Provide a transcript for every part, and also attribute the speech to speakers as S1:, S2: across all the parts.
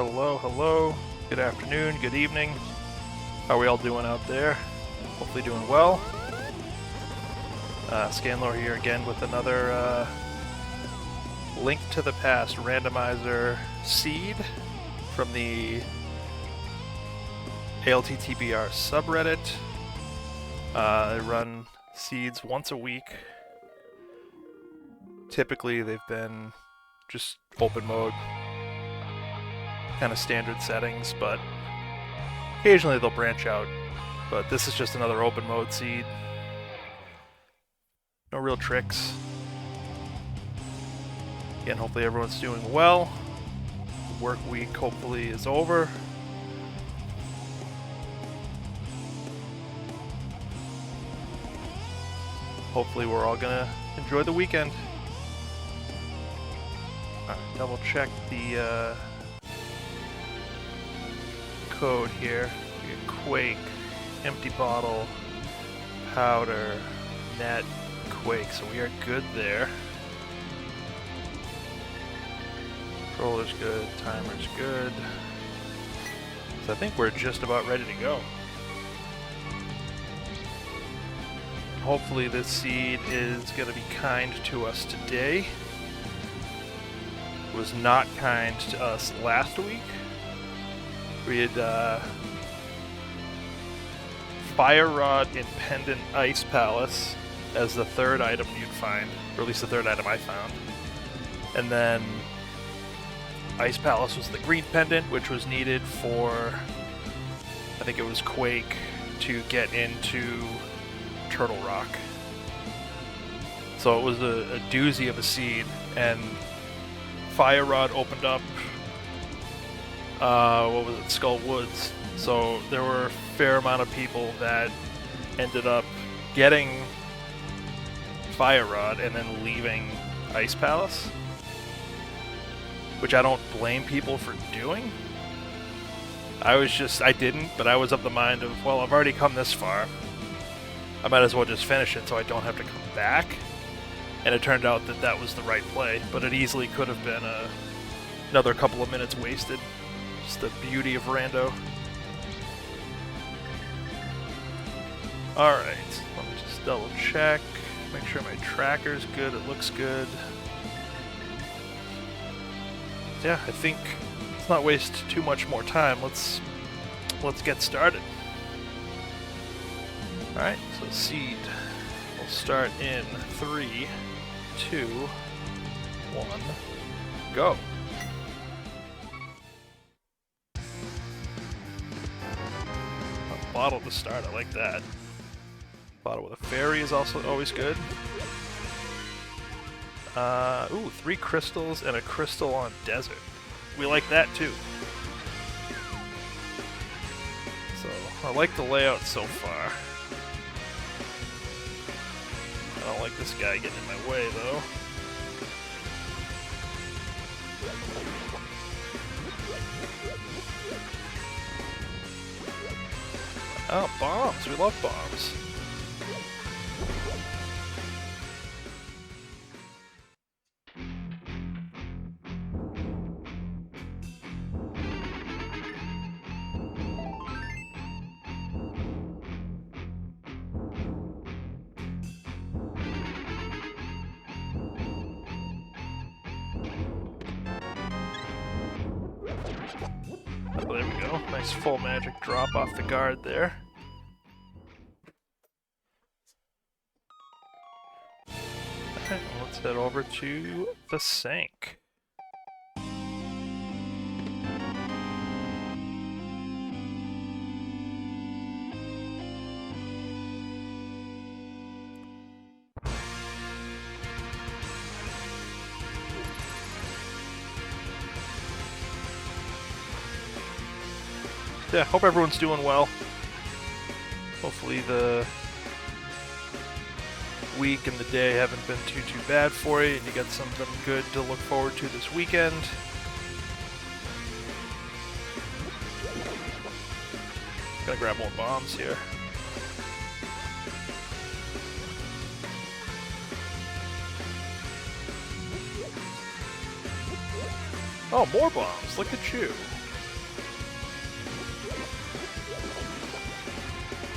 S1: Hello, hello. Good afternoon, good evening. How are we all doing out there? Hopefully doing well. Scanlor here again with another Link to the Past randomizer seed from the alttpr subreddit. I run seeds once a week. Typically they've been just open mode, kind of standard settings, but occasionally they'll branch out. But this is just another open mode seed. No real tricks. Again, hopefully everyone's doing well. The work week hopefully is over. Hopefully we're all gonna enjoy the weekend. Alright, double check the code here. We get Quake, Empty Bottle, Powder, Net, Quake, so we are good there. Controller's good, timer's good. So I think we're just about ready to go. Hopefully this seed is going to be kind to us today. It was not kind to us last week. We had Fire Rod and Pendant Ice Palace as the third item you'd find, or at least the third item I found. And then Ice Palace was the green pendant, which was needed for, I think it was Quake, to get into Turtle Rock. So it was a doozy of a seed, and Fire Rod opened up, what was it, Skull Woods. So there were a fair amount of people that ended up getting Fire Rod and then leaving Ice Palace, which I don't blame people for doing. I didn't, but I was of the mind of, well, I've already come this far. I might as well just finish it so I don't have to come back. And it turned out that that was the right play, but it easily could have been another couple of minutes wasted. Just the beauty of rando. Alright, let me just double check. Make sure my tracker's good, it looks good. Yeah, I think let's not waste too much more time. Let's get started. Alright, so seed. We'll start in 3, 2, 1, go. A bottle to start, I like that. Bottle with a fairy is also always good. Ooh, 3 crystals and a crystal on desert. We like that too. So, I like the layout so far. I don't like this guy getting in my way though. Oh, bombs! We love bombs. Oh, there we go. Nice full magic drop off the guard there. Alright, let's head over to the sink. Yeah, hope everyone's doing well. Hopefully the week and the day haven't been too bad for you, and you got something good to look forward to this weekend. Gotta grab more bombs here. Oh, more bombs. Look at you.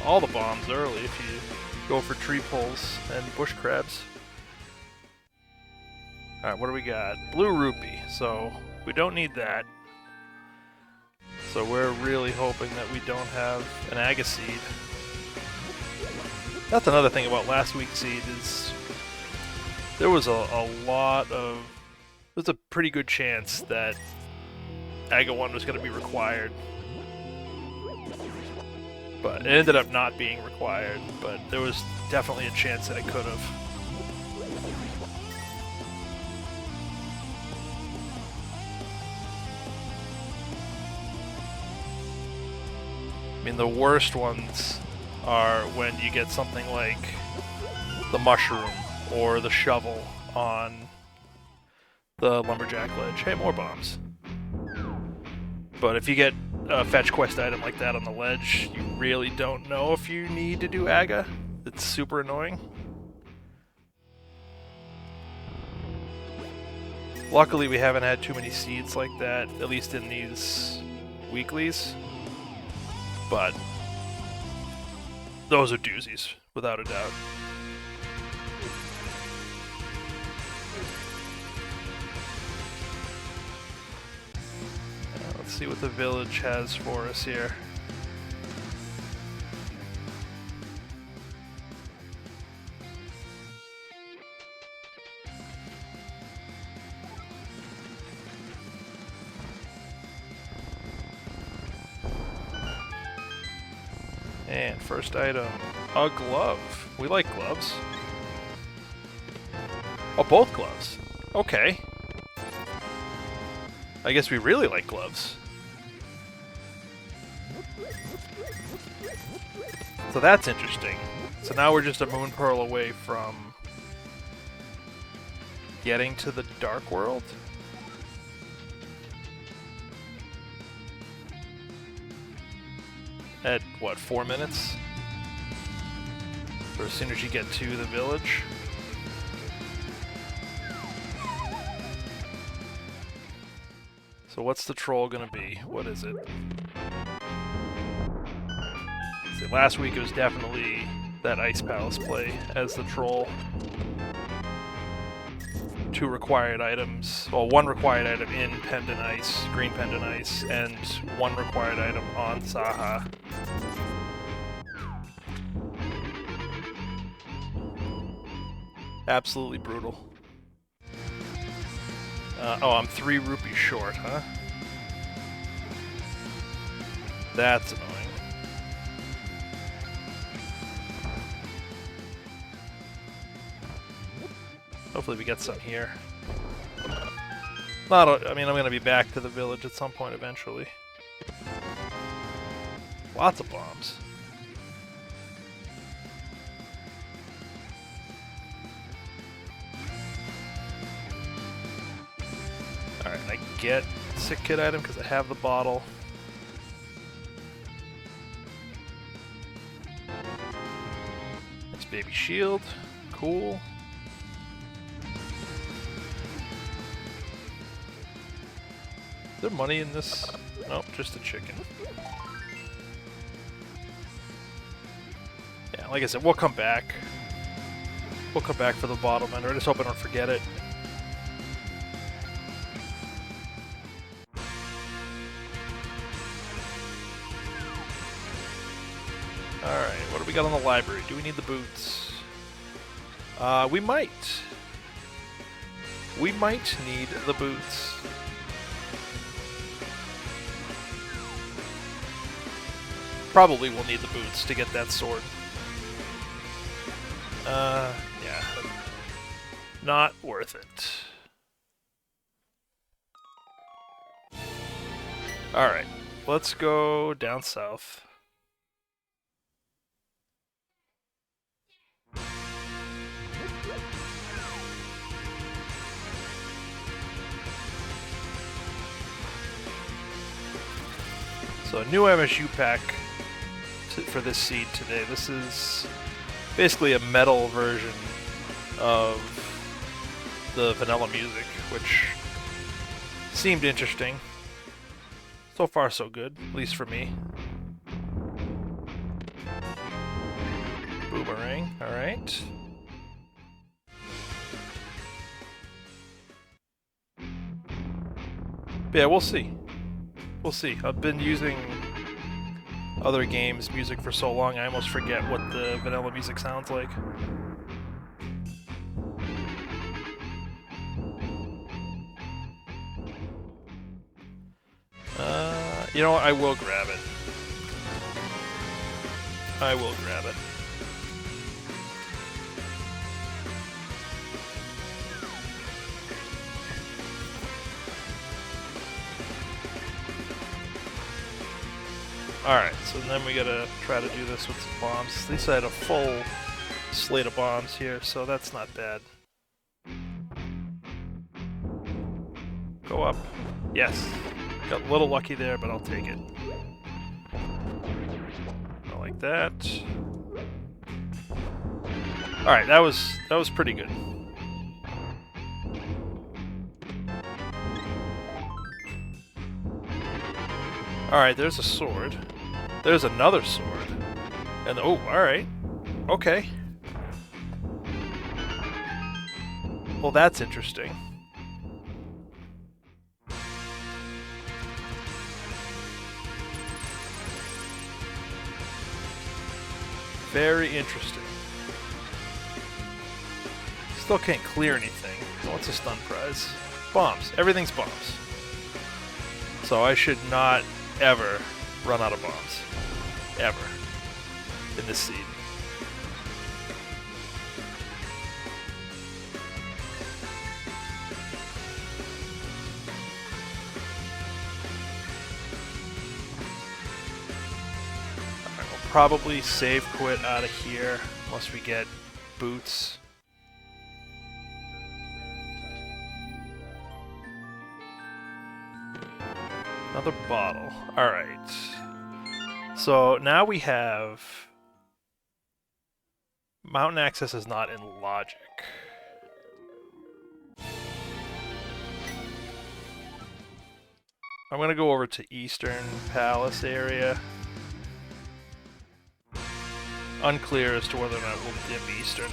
S1: all the bombs early if you go for tree poles and bush crabs. Alright, what do we got? Blue rupee, so we don't need that. So we're really hoping that we don't have an Aga seed. That's another thing about last week's seed is there was a lot of... There's a pretty good chance that Aga 1 was going to be required. But it ended up not being required, but there was definitely a chance that it could have. I mean, the worst ones are when you get something like the mushroom or the shovel on the lumberjack ledge. Hey, more bombs. But if you get a fetch quest item like that on the ledge, you really don't know if you need to do Aga. It's super annoying. Luckily, we haven't had too many seeds like that, at least in these weeklies. But those are doozies, without a doubt. Let's see what the village has for us here. And first item, a glove. We like gloves. Oh, both gloves. Okay. I guess we really like gloves. So that's interesting. So now we're just a moon pearl away from getting to the Dark World? At, what, 4 minutes? Or as soon as you get to the village? So what's the troll gonna be? What is it? See, last week it was definitely that Ice Palace play as the troll. 2 required items, well, 1 required item in Pendant Ice, Green Pendant Ice, and 1 required item on Saha. Absolutely brutal. Oh, I'm 3 rupees short, huh? That's annoying. Hopefully we get some here. I mean, I'm gonna be back to the village at some point eventually. Lots of bombs. Alright, I get sick kid item because I have the bottle. Nice baby shield. Cool. Is there money in this? Nope, just a chicken. Yeah, like I said, we'll come back. We'll come back for the bottle mender. I just hope I don't forget it. Alright, what do we got on the library? Do we need the boots? We might. We might need the boots. Probably will need the boots to get that sword. Yeah. Not worth it. Alright, let's go down south. So a new MSU pack for this seed today. This is basically a metal version of the vanilla music, which seemed interesting. So far so good, at least for me. boomerang. Alright. Yeah, we'll see. We'll see. I've been using other games' music for so long, I almost forget what the vanilla music sounds like. You know what? I will grab it. I will grab it. Alright, so then we gotta try to do this with some bombs. At least I had a full slate of bombs here, so that's not bad. Go up. Yes. Got a little lucky there, but I'll take it. I like that. Alright, that was pretty good. Alright, there's a sword. There's another sword. And oh, alright. Okay. Well, that's interesting. Very interesting. Still can't clear anything. What's a stun prize? Bombs. Everything's bombs. So I should not ever run out of bombs. Ever. In this seed. Alright, we'll probably save quit out of here once we get boots. Another bottle. Alright. So now we have... Mountain access is not in logic. I'm gonna go over to Eastern Palace area. Unclear as to whether or not we'll dip Eastern.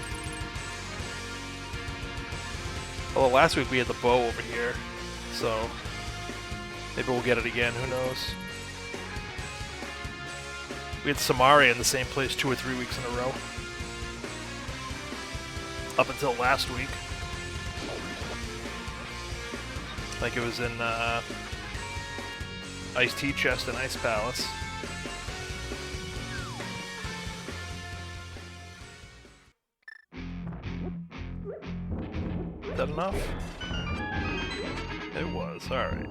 S1: Although last week we had the bow over here, so... maybe we'll get it again, who knows. We had Samaria in the same place 2 or 3 weeks in a row. Up until last week. I think it was in Ice Tea Chest and Ice Palace. Is that enough? It was, alright.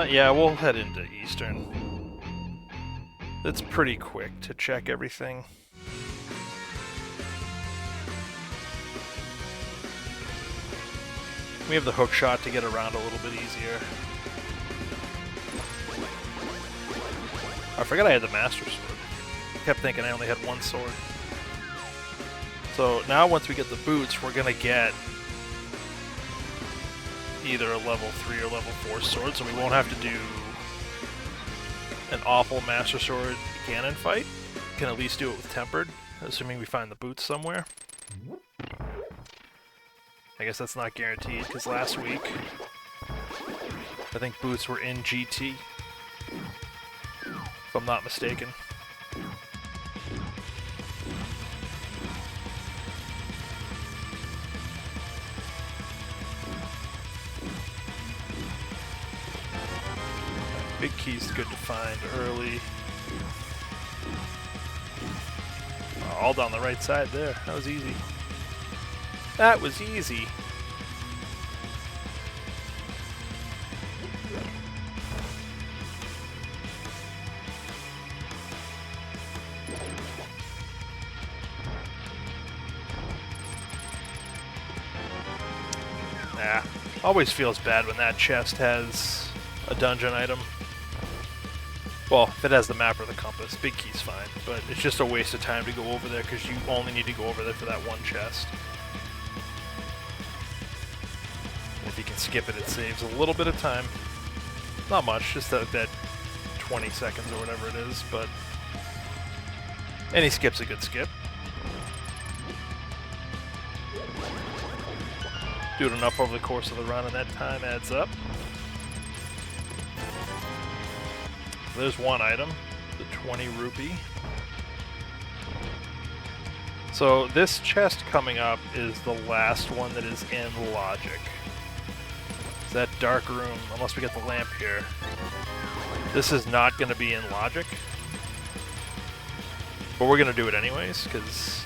S1: Yeah, we'll head into Eastern. It's pretty quick to check everything. We have the hook shot to get around a little bit easier. I forgot I had the Master Sword. I kept thinking I only had one sword. So now once we get the boots, we're gonna get either a level 3 or level 4 sword, so we won't have to do an awful Master Sword Ganon fight. We can at least do it with Tempered, assuming we find the boots somewhere. I guess that's not guaranteed, because last week I think boots were in GT, if I'm not mistaken. Big key's good to find early. Oh, all down the right side there. That was easy. That was easy. Nah. Always feels bad when that chest has a dungeon item. Well, if it has the map or the compass, big key's fine, but it's just a waste of time to go over there because you only need to go over there for that one chest. If you can skip it, it saves a little bit of time. Not much, just that 20 seconds or whatever it is, but any skip's a good skip. Do it enough over the course of the run and that time adds up. There's one item, the 20 rupee. So this chest coming up is the last one that is in logic. It's that dark room, unless we get the lamp here. This is not going to be in logic. But we're going to do it anyways, because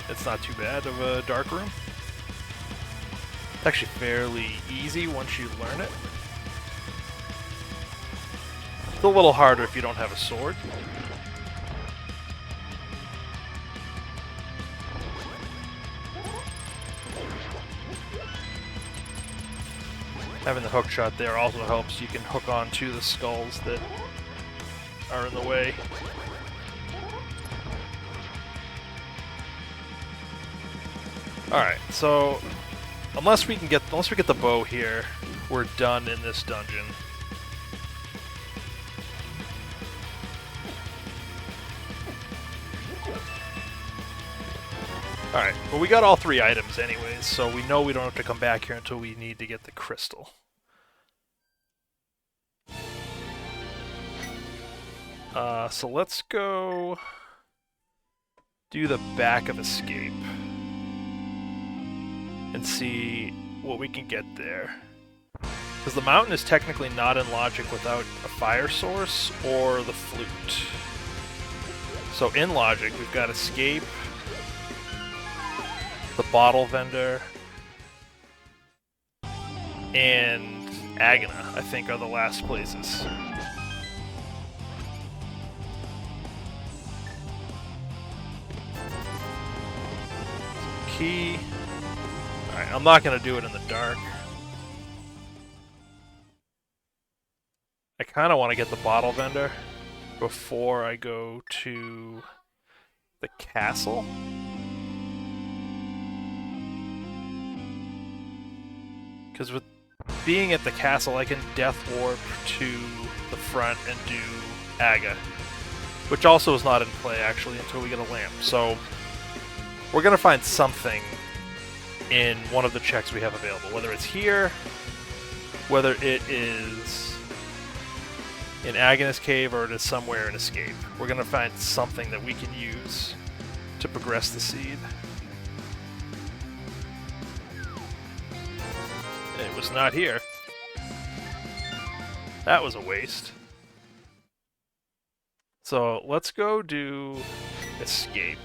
S1: it's not too bad of a dark room. It's actually fairly easy once you learn it. It's a little harder if you don't have a sword. Having the hook shot there also helps. You can hook onto the skulls that are in the way. Alright, so unless we get the bow here, we're done in this dungeon. Alright, well we got all 3 items anyways, so we know we don't have to come back here until we need to get the crystal. So let's go do the back of escape and see what we can get there. Because the mountain is technically not in logic without a fire source or the flute. So in logic, we've got escape, the bottle vendor, and Agana, I think, are the last places. Key. Alright, I'm not going to do it in the dark. I kind of want to get the bottle vendor before I go to the castle. Because with being at the castle, I can death warp to the front and do Aga. Which also is not in play, actually, until we get a lamp. So we're going to find something in one of the checks we have available. Whether it's here, whether it is in Agnes Cave, or it is somewhere in Escape. We're going to find something that we can use to progress the seed. It was not here. That was a waste. So let's go do Escape.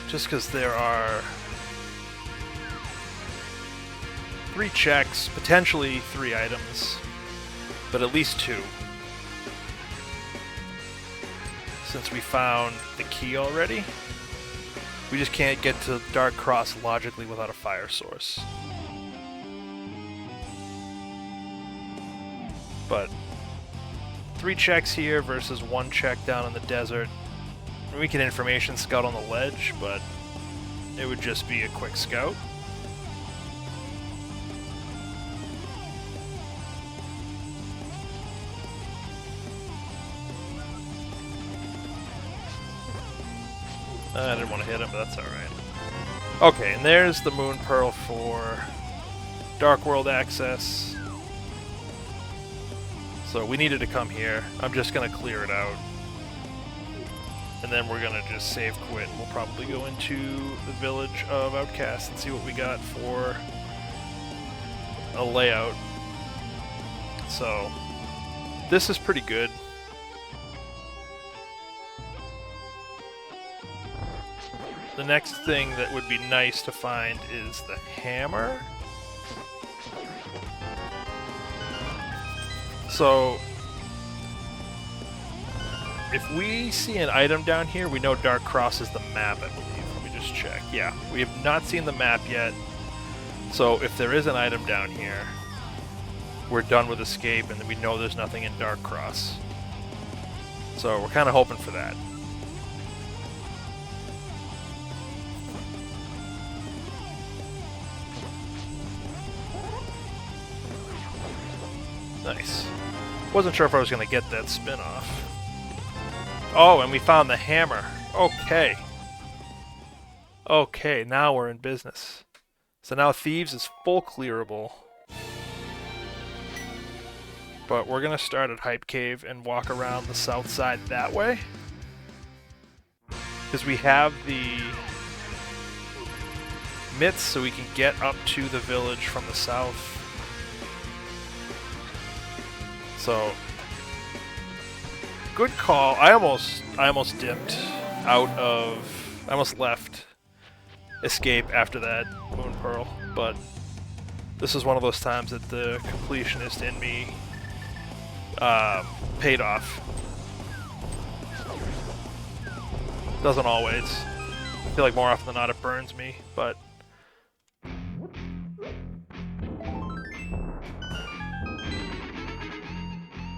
S1: Just because there are 3 checks, potentially 3 items, but at least 2. Since we found the key already, we just can't get to Dark Cross logically without a fire source. But 3 checks here versus 1 check down in the desert. We can information scout on the ledge, but it would just be a quick scout. I didn't want to hit him, but that's alright. Okay, and there's the Moon Pearl for Dark World access. So we needed to come here. I'm just going to clear it out. And then we're gonna just save quit. We'll probably go into the village of Outcasts and see what we got for a layout. So, this is pretty good. The next thing that would be nice to find is the hammer. So, if we see an item down here, we know Dark Cross is the map, I believe. Let me just check. Yeah, we have not seen the map yet. So if there is an item down here, we're done with Escape, and we know there's nothing in Dark Cross. So we're kind of hoping for that. Nice. Wasn't sure if I was going to get that spin-off. Oh, and we found the hammer. Okay. Okay, now we're in business. So now Thieves is full clearable. But we're going to start at Hype Cave and walk around the south side that way. Because we have the myths so we can get up to the village from the south. So, good call. I almost dipped out of... I almost left Escape after that Moon Pearl, but this is one of those times that the completionist in me paid off. Doesn't always. I feel like more often than not it burns me, but...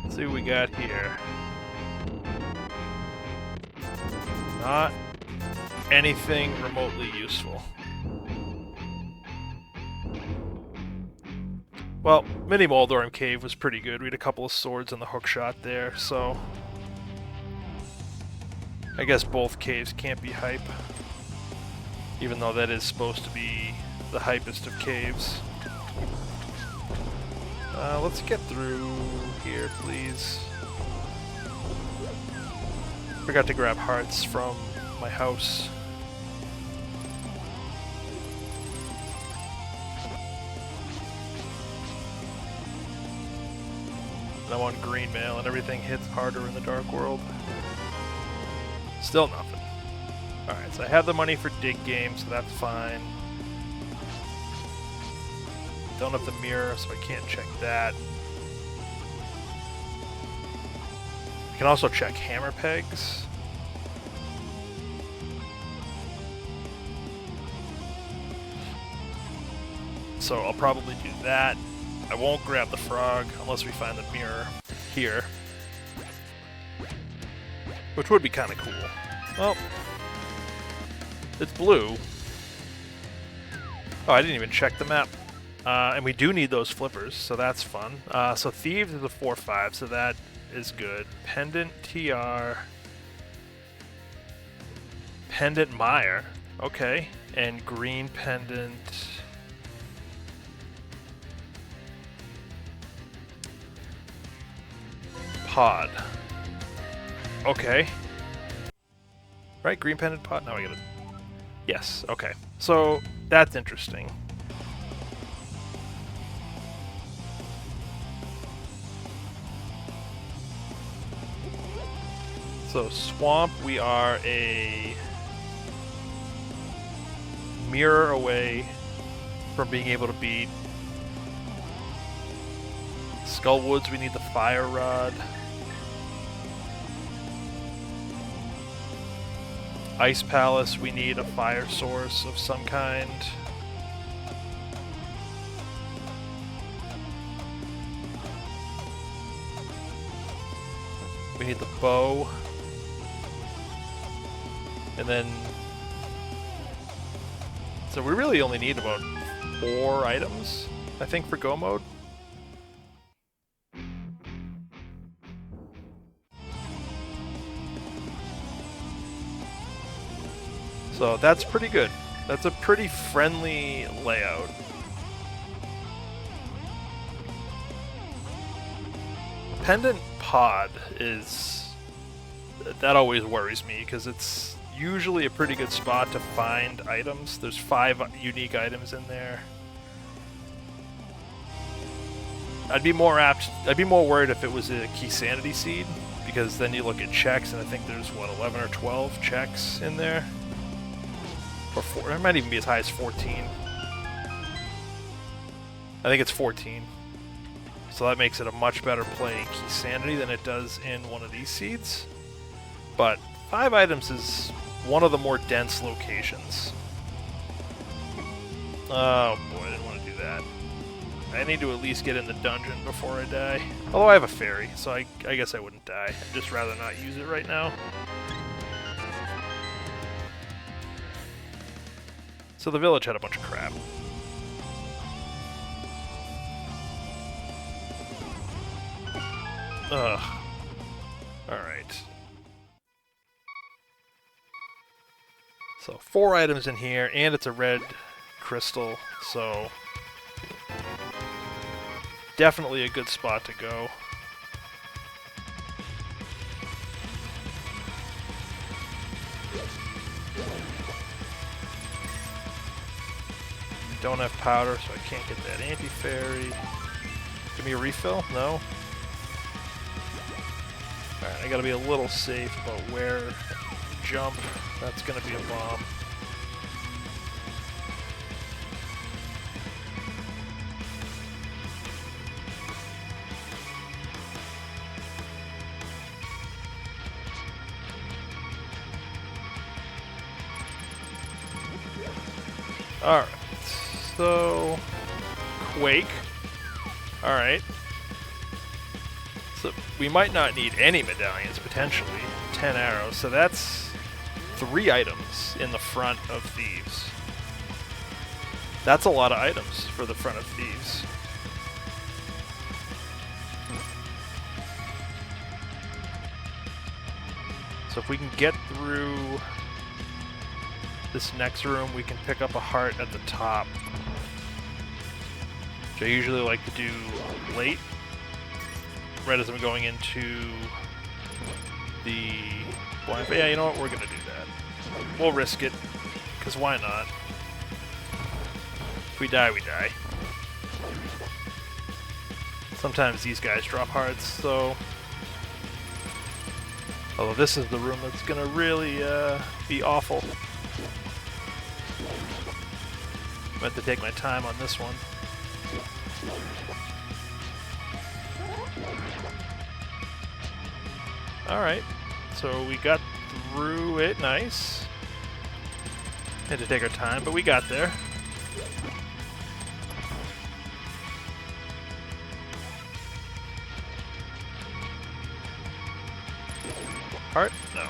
S1: Let's see what we got here. Not anything remotely useful. Well, Mini Moldorm Cave was pretty good. We had a couple of swords in the hookshot there, so... I guess both caves can't be hype. Even though that is supposed to be the hypest of caves. Let's get through here, please. Forgot to grab hearts from my house. And I want green mail, and everything hits harder in the Dark World. Still nothing. Alright, so I have the money for dig game, so that's fine. Don't have the mirror, so I can't check that. I can also check hammer pegs. So I'll probably do that. I won't grab the frog unless we find the mirror here. Which would be kind of cool. Well, it's blue. Oh, I didn't even check the map. And we do need those flippers, so that's fun. So Thieves is a 4-5, so that is good. Pendant TR. Pendant Mire. Okay. And green pendant. Pod. Okay. Right, green pendant pod? Now I get it. Yes, okay. So, that's interesting. So, Swamp, we are a mirror away from being able to beat. Skullwoods, we need the Fire Rod. Ice Palace, we need a fire source of some kind. We need the bow. And then... So we really only need about 4 items, I think, for Go Mode. So that's pretty good. That's a pretty friendly layout. Pendant Pod is... That always worries me, because it's usually a pretty good spot to find items. There's 5 unique items in there. I'd be more worried if it was a Key Sanity Seed, because then you look at checks, and I think there's, what, 11 or 12 checks in there? Or 4, it might even be as high as 14. I think it's 14. So that makes it a much better play in Key Sanity than it does in one of these seeds. But 5 items is one of the more dense locations. Oh boy, I didn't want to do that. I need to at least get in the dungeon before I die. Although I have a fairy, so I guess I wouldn't die. I'd just rather not use it right now. So the village had a bunch of crap. Ugh. Alright. So 4 items in here, and it's a red crystal, so definitely a good spot to go. Don't have powder, so I can't get that anti-fairy. Give me a refill? No? Alright, I gotta be a little safe about where to jump. That's gonna be a bomb. Alright, so Quake. Alright. So we might not need any medallions, potentially. 10 arrows, so that's 3 items in the front of Thieves. That's a lot of items for the front of Thieves. So if we can get through this next room, we can pick up a heart at the top, which I usually like to do late, right as I'm going into the blind. But yeah, you know what? We're gonna do that. We'll risk it, because why not? If we die, we die. Sometimes these guys drop hearts, so... Although this is the room that's gonna really be awful. I'm going to take my time on this one. Alright, so we got through it, nice. Had to take our time, but we got there. Heart? No.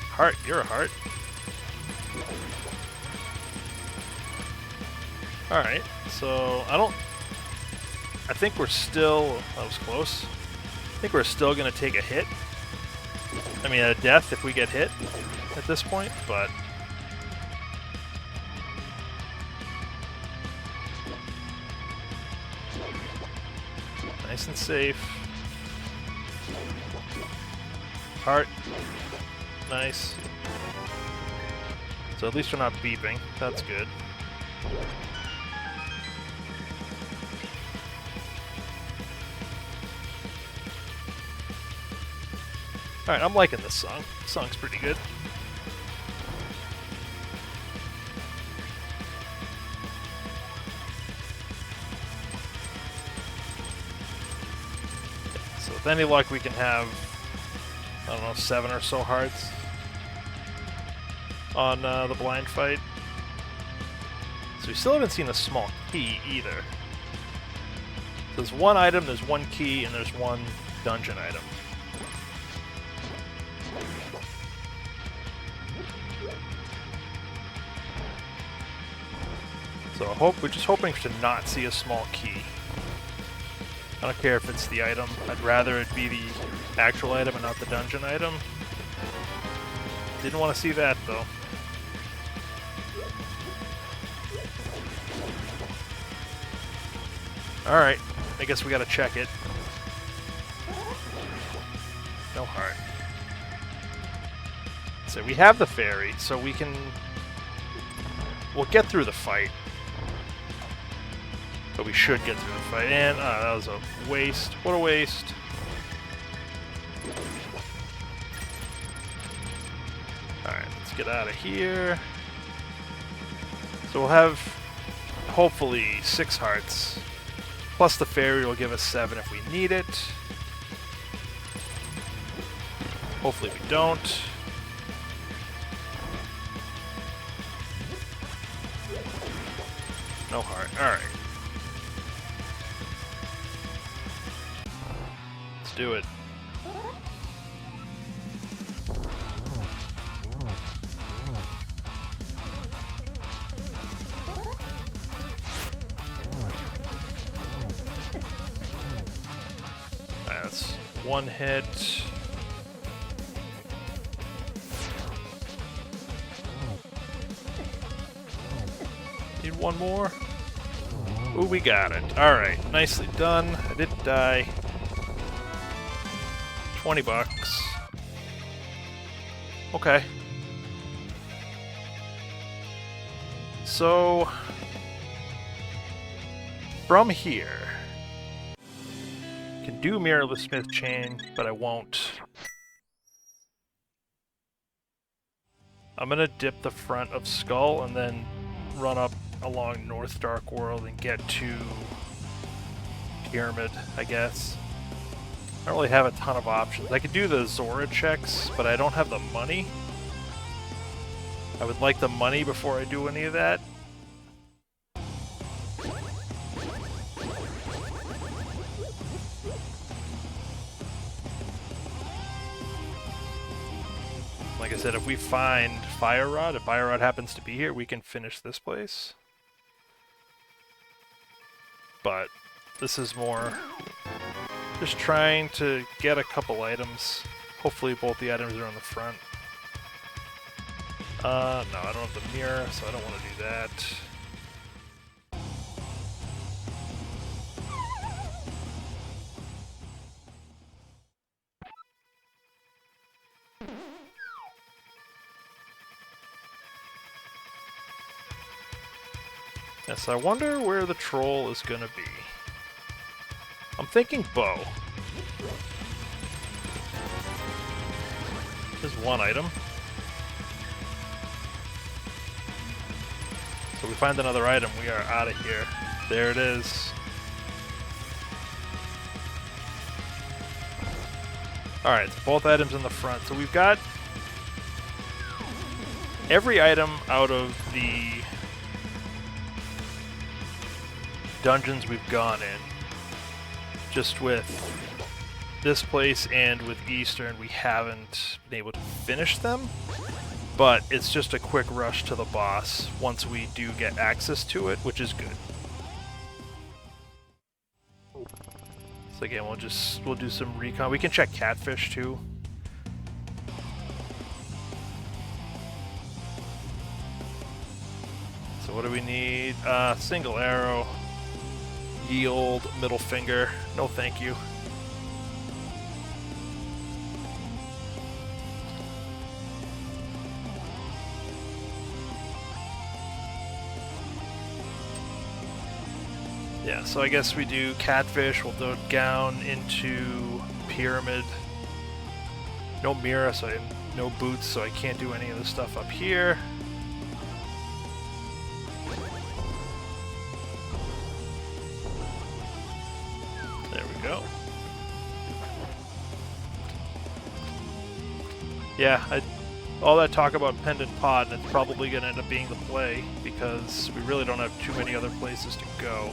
S1: Heart, you're a heart. Alright, so I think we're still, that was close. I think we're still going to take a hit. I mean, a death if we get hit at this point, but... Nice and safe. Heart. Nice. So at least we're not beeping. That's good. Alright, I'm liking this song. This song's pretty good. So with any luck we can have, I don't know, 7 or so hearts on the blind fight. So we still haven't seen a small key either. There's 1 item, there's 1 key, and there's 1 dungeon item. So we're just hoping to not see a small key. I don't care if it's the item. I'd rather it be the actual item and not the dungeon item. Didn't want to see that though. Alright, I guess we gotta check it. No heart. So we have the fairy, so we can... We'll get through the fight. But we should get through the fight. And, that was a waste. What a waste. Alright, let's get out of here. So we'll have, hopefully, 6 hearts. Plus the fairy will give us 7 if we need it. Hopefully we don't. No heart. Alright. Let's do it. one hit. Need one more. Ooh, we got it. Alright, nicely done. I didn't die. 20 bucks. Okay. So, from here, I can do Mirrorless Smith Chain, but I won't. I'm gonna dip the front of Skull and then run up along North Dark World and get to Pyramid, I guess. I don't really have a ton of options. I could do the Zora checks, but I don't have the money. I would like the money before I do any of that. Like I said, if we find Fire Rod, if Fire Rod happens to be here, we can finish this place. But this is more just trying to get a couple items. Hopefully both the items are on the front. No, I don't have the mirror, so I don't want to do that. Yes, I wonder where the troll is gonna be. I'm thinking bow. There's one item. So we find another item, we are out of here. There it is. Alright, so both items in the front. So we've got every item out of the dungeons we've gone in. Just with this place and with Eastern, we haven't been able to finish them, but it's just a quick rush to the boss once we do get access to it, which is good. So again, we'll do some recon. We can check Catfish too. So what do we need? Single arrow. Yield, middle finger. No thank you. Yeah, so I guess we do Catfish, we'll do Gown into Pyramid. No mirror, so I have no boots, so I can't do any of the stuff up here. There we go. Yeah, all that talk about Pendant Pod, and it's probably going to end up being the play, because we really don't have too many other places to go.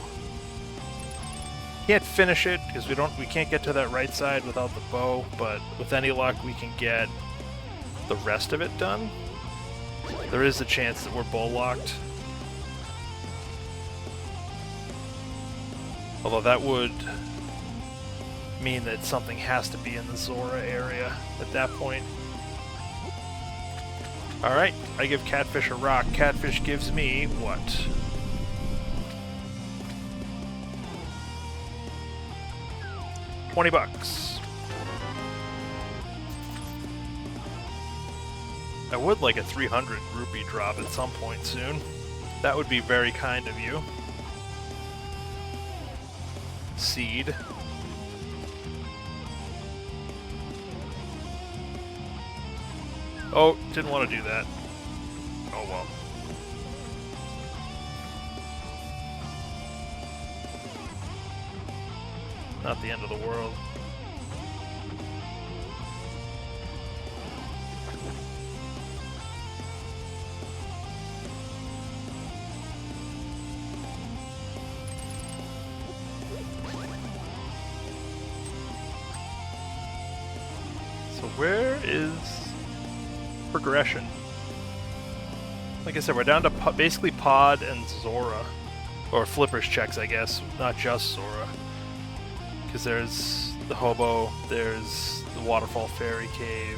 S1: Can't finish it because we can't get to that right side without the bow, but with any luck we can get the rest of it done. There is a chance that we're bow locked. Although that would mean that something has to be in the Zora area at that point. Alright, I give Catfish a rock. Catfish gives me what? $20. I would like a 300 rupee drop at some point soon. That would be very kind of you. Seed. Oh, didn't want to do that. Oh well. Not the end of the world. So where is progression? Like I said, we're down to basically Pod and Zora. Or Flipper's checks, I guess. Not just Zora. Because there's the hobo. There's the waterfall fairy cave.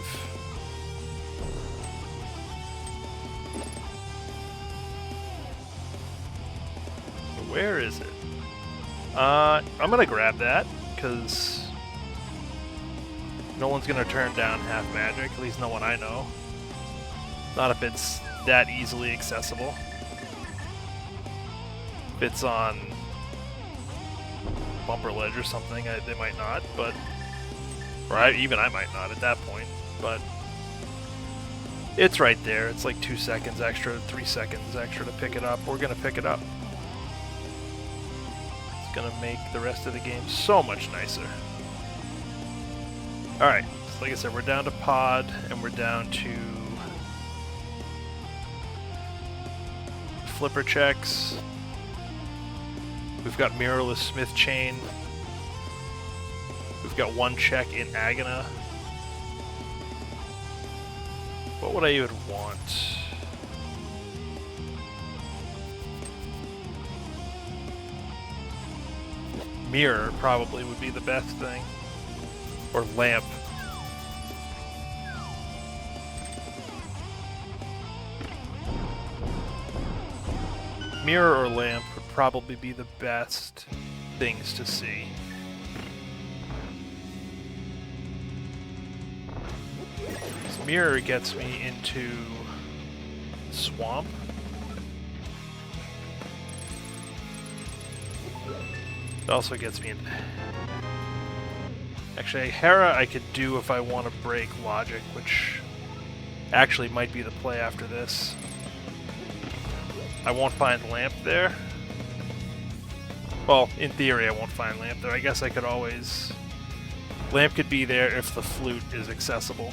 S1: Where is it? I'm gonna grab that because no one's gonna turn down half magic. At least no one I know. Not if it's that easily accessible. If it's on bumper ledge or something, they might not, but... Or even I might not at that point, but... It's right there. It's like 2 seconds extra, 3 seconds extra to pick it up. We're gonna pick it up. It's gonna make the rest of the game so much nicer. Alright, so like I said, we're down to pod, and we're down to... flipper checks. We've got mirrorless smith chain. We've got 1 check in Agana. What would I even want? Mirror probably would be the best thing. Or lamp. Mirror or lamp would probably be the best things to see. This mirror gets me into swamp. It also gets me in... Actually, Hera I could do if I want to break logic, which actually might be the play after this. I won't find lamp there. Well, in theory I won't find lamp there. I guess I could always... Lamp could be there if the flute is accessible.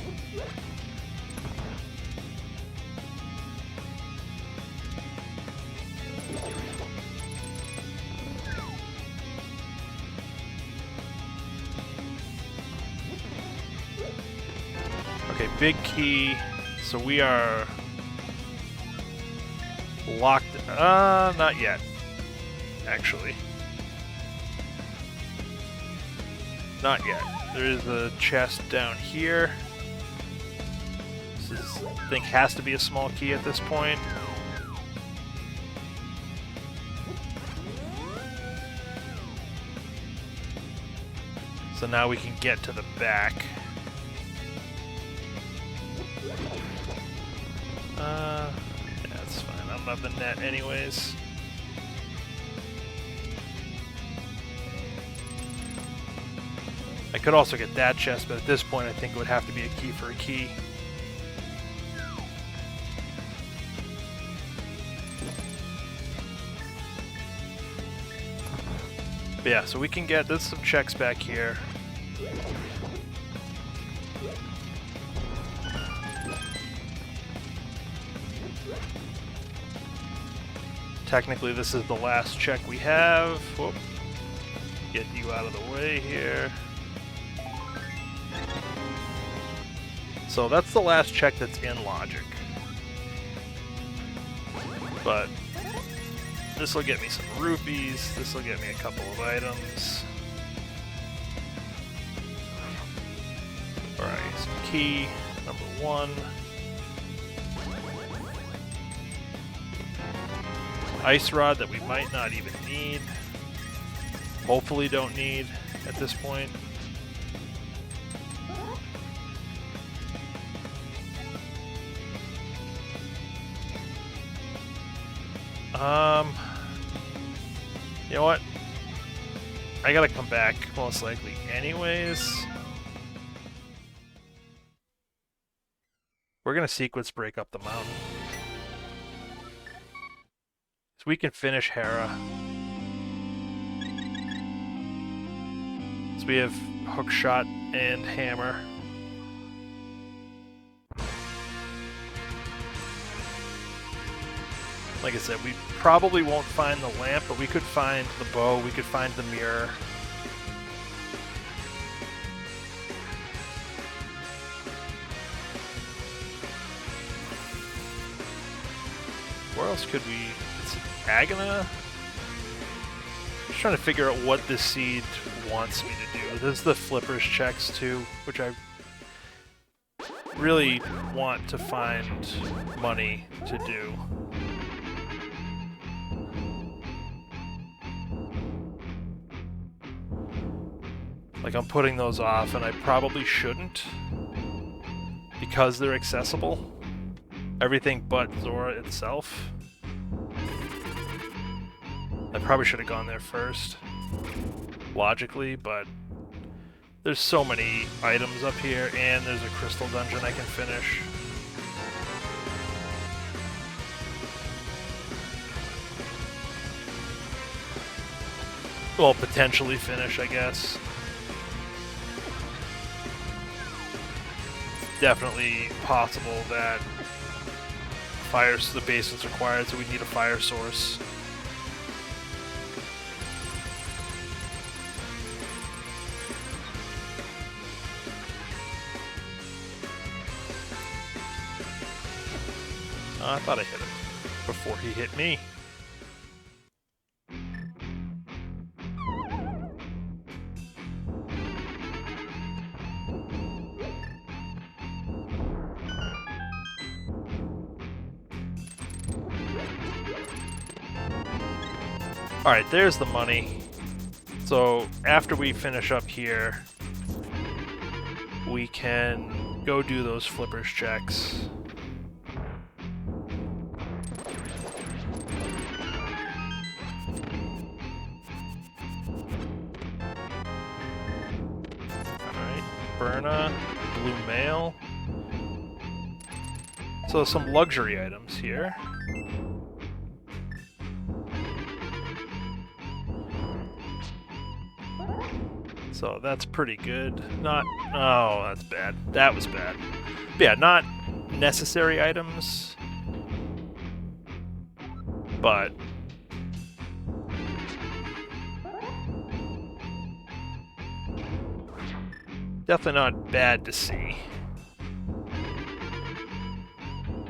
S1: Okay, big key. So we are... locked... not yet. Actually. Not yet. There is a chest down here. This is, I think, has to be a small key at this point. So now we can get to the back. Yeah, that's fine. I don't have the net anyways. I could also get that chest, but at this point I think it would have to be a key for a key. But yeah, so we can get... There's some checks back here. Technically this is the last check we have. Whoop. Get you out of the way here. So that's the last check that's in logic. But this will get me some rupees, this will get me a couple of items. Alright, some key, number 1. Ice rod that we might not even need. Hopefully don't need at this point. You know what? I gotta come back, most likely, anyways. We're gonna sequence break up the mountain. So we can finish Hera. So we have hook shot and hammer. Like I said, we probably won't find the lamp, but we could find the bow, we could find the mirror. Where else could we... It's Agana? trying to figure out what this seed wants me to do. There's the flippers checks too, which I really want to find money to do. Like, I'm putting those off, and I probably shouldn't, because they're accessible. Everything but Zora itself. I probably should have gone there first, logically, but there's so many items up here, and there's a crystal dungeon I can finish. Well, potentially finish, I guess. Definitely possible that the basement's required, so we need a fire source. I thought I hit him before he hit me. Alright, there's the money. So, after we finish up here, we can go do those flippers checks. Alright, Berna, blue mail. So, some luxury items here. So that's pretty good. Not... Oh, that's bad. That was bad. But yeah, not necessary items. But... definitely not bad to see.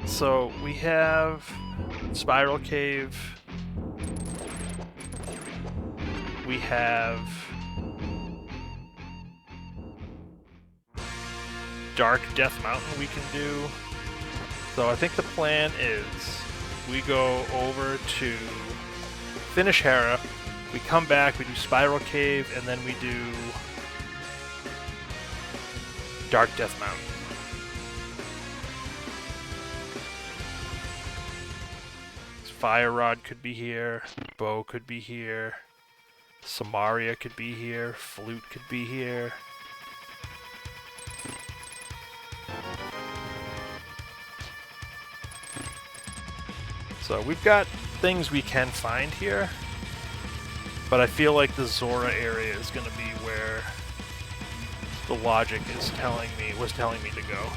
S1: So we have Spiral Cave. We have Dark Death Mountain we can do. So I think the plan is we go over to finish Hera, we come back, we do Spiral Cave, and then we do Dark Death Mountain. Fire Rod could be here, Bow could be here, Samaria could be here, Flute could be here. So we've got things we can find here, but I feel like the Zora area is going to be where the logic was telling me to go.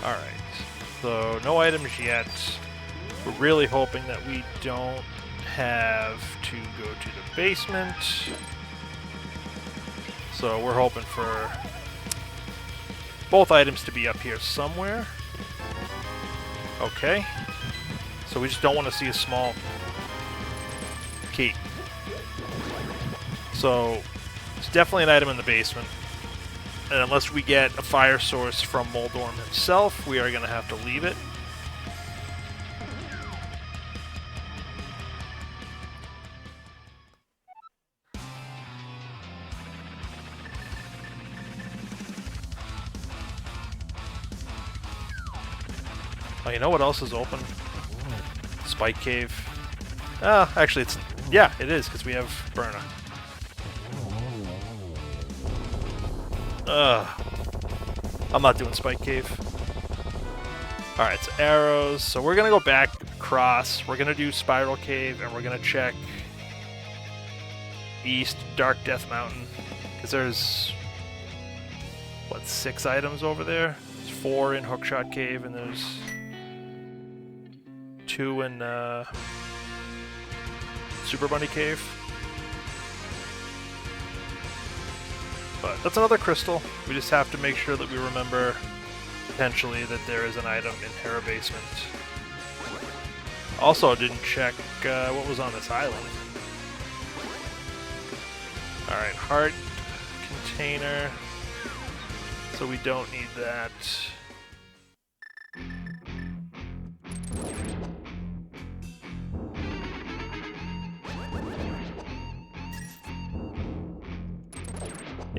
S1: Alright, so no items yet. We're really hoping that we don't have to go to the basement. So we're hoping for both items to be up here somewhere. Okay. So we just don't want to see a small key. So it's definitely an item in the basement. And unless we get a fire source from Moldorm himself, we are going to have to leave it. Oh, you know what else is open? Spike Cave. Actually, it's... yeah, it is, because we have Berna. I'm not doing Spike Cave. Alright, so arrows. So we're going to go back across. We're going to do Spiral Cave, and we're going to check East Dark Death Mountain. Because there's... what, 6 items over there? There's 4 in Hookshot Cave, and there's 2 in Super Bunny Cave. But that's another crystal. We just have to make sure that we remember potentially that there is an item in Hera Basement. Also, didn't check what was on this island. Alright, heart container. So we don't need that.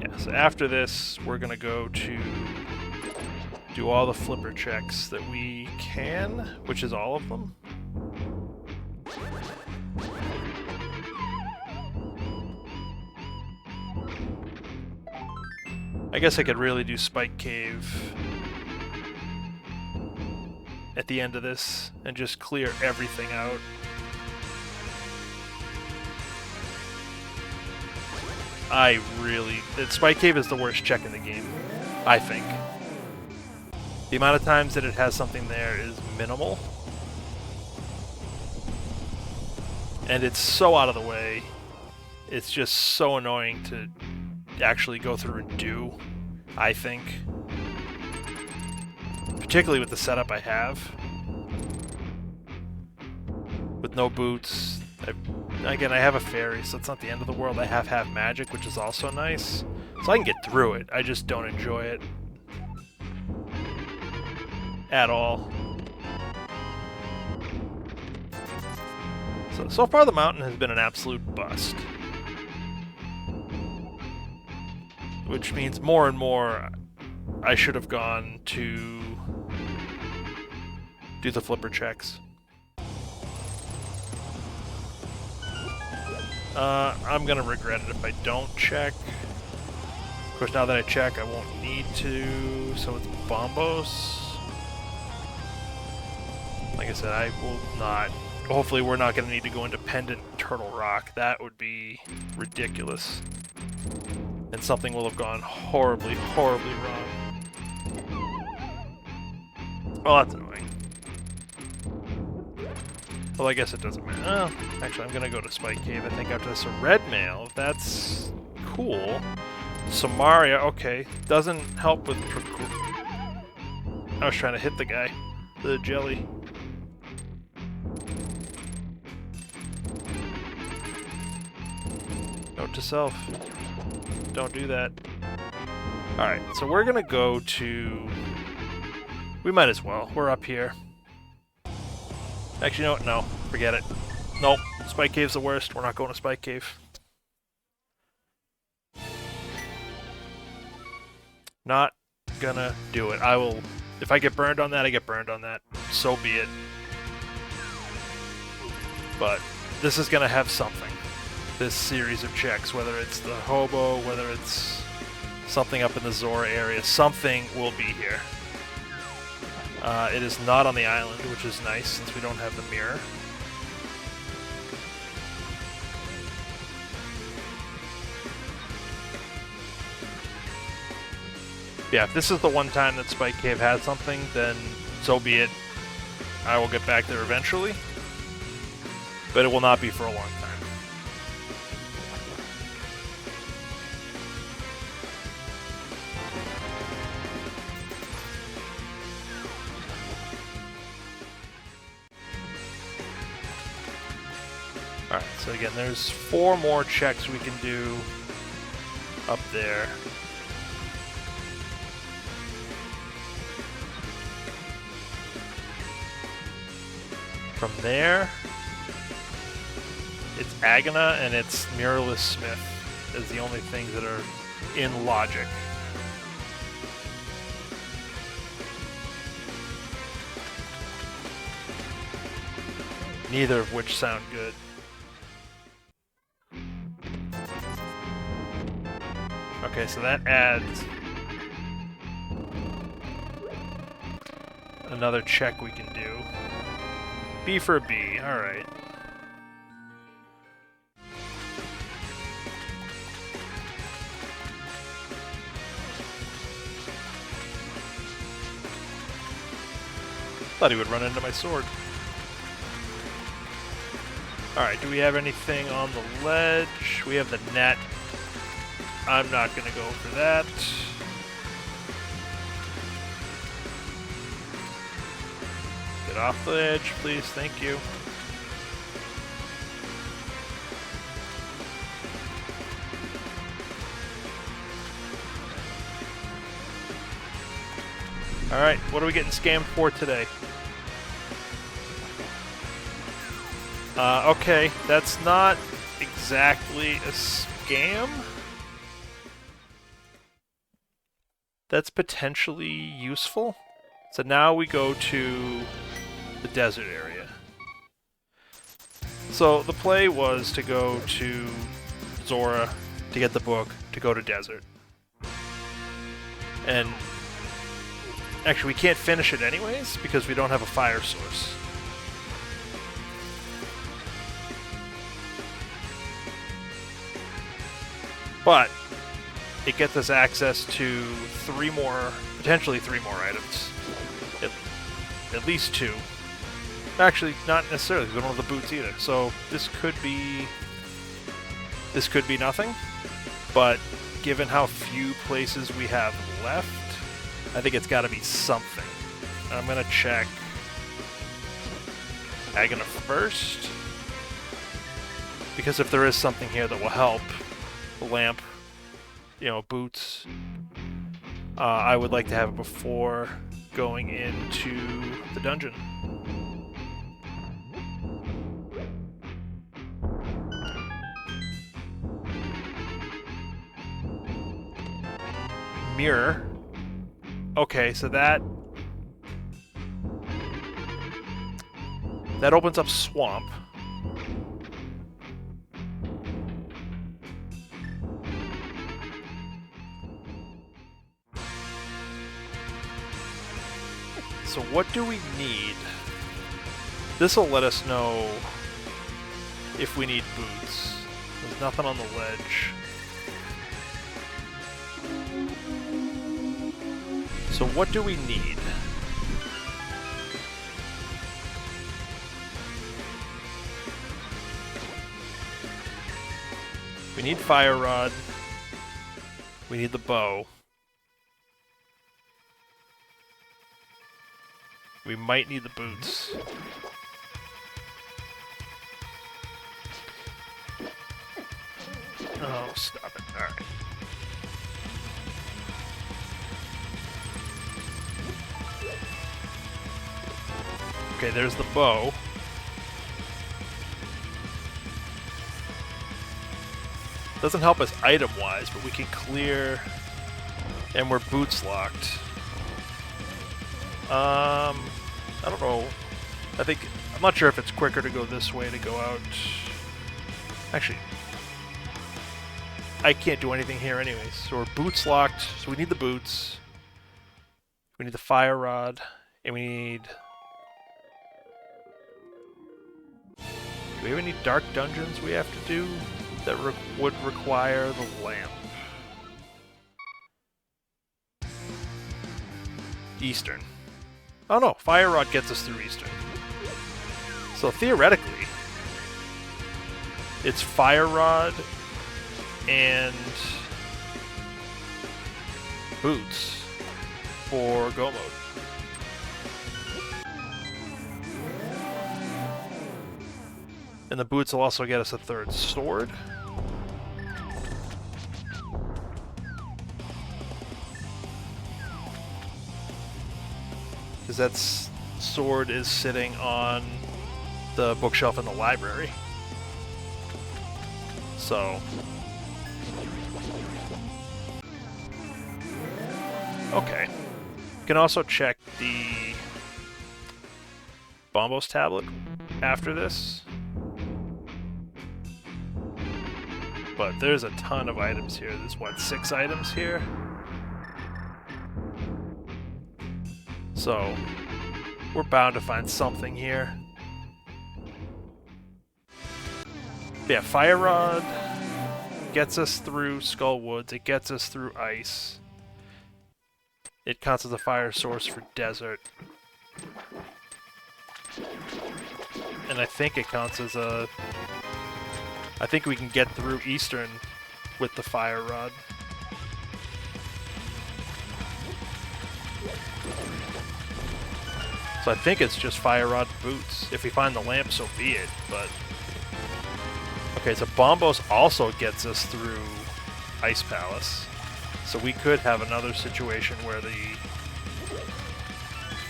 S1: Yeah, so after this, we're gonna go to do all the flipper checks that we can, which is all of them. I guess I could really do Spike Cave at the end of this and just clear everything out. Spike Cave is the worst check in the game, I think. The amount of times that it has something there is minimal. And it's so out of the way. It's just so annoying to actually go through and do, I think. Particularly with the setup I have. With no boots. Again, I have a fairy, so it's not the end of the world. I have magic, which is also nice. So I can get through it. I just don't enjoy it at all. So far the mountain has been an absolute bust. Which means more and more I should have gone to do the flipper checks. I'm gonna regret it if I don't check. Of course, now that I check, I won't need to, so it's Bombos. Like I said, I will not... Hopefully we're not gonna need to go into Pendant Turtle Rock. That would be ridiculous. And something will have gone horribly, horribly wrong. Oh, that's annoying. Well, I guess it doesn't matter. Oh, actually, I'm gonna go to Spike Cave, I think, after this. A red mail, that's cool. Samaria, okay. Doesn't help with... I was trying to hit the guy. The jelly. Note to self. Don't do that. Alright, so we're gonna go to... We might as well. We're up here. Actually, you know what? No. Forget it. Nope. Spike Cave's the worst. We're not going to Spike Cave. Not gonna do it. I will... If I get burned on that, I get burned on that. So be it. But this is gonna have something. This series of checks, whether it's the hobo, whether it's something up in the Zora area, something will be here. It is not on the island, which is nice since we don't have the mirror. Yeah, if this is the one time that Spike Cave had something, then so be it. I will get back there eventually. But it will not be for a long time. Alright, so again, there's 4 more checks we can do up there. From there, it's Agana and it's Mirrorless Smith as the only things that are in logic. Neither of which sound good. Okay, so that adds another check we can do. B for a B, alright. Thought he would run into my sword. Alright, do we have anything on the ledge? We have the net. I'm not going to go for that. Get off the edge, please. Thank you. Alright, what are we getting scammed for today? Okay, that's not exactly a scam. That's potentially useful. So now we go to the desert area. So the play was to go to Zora to get the book, to go to desert. And actually we can't finish it anyways because we don't have a fire source. But it gets us access to potentially three more items. At least two. Actually, not necessarily, because we don't have the boots either. So this could be nothing. But given how few places we have left, I think it's got to be something. I'm gonna check Agana first, because if there is something here that will help, the lamp, boots, I would like to have it before going into the dungeon. Mirror. Okay, so that opens up swamp. So what do we need? This will let us know if we need boots. There's nothing on the ledge. So what do we need? We need fire rod. We need the bow. We might need the boots. Oh, stop it. Alright. Okay, there's the bow. Doesn't help us item-wise, but we can clear... And we're boots locked. I don't know. I'm not sure if it's quicker to go this way to go out. Actually, I can't do anything here anyways. So we're boots locked, so we need the boots. We need the fire rod, and we need... Do we have any dark dungeons we have to do that would require the lamp? Eastern. Oh no, fire rod gets us through Eastern. So theoretically, it's fire rod and boots for go mode. And the boots will also get us a third sword. Because that sword is sitting on the bookshelf in the library. So... Okay. You can also check the Bombos tablet after this. But there's a ton of items here. There's, what, 6 items here? So, we're bound to find something here. Yeah, Fire Rod gets us through Skull Woods. It gets us through ice. It counts as a fire source for desert. And I think it counts as a... I think we can get through Eastern with the Fire Rod. So I think it's just Fire Rod boots. If we find the lamp, so be it, but... Okay, so Bombos also gets us through Ice Palace. So we could have another situation where the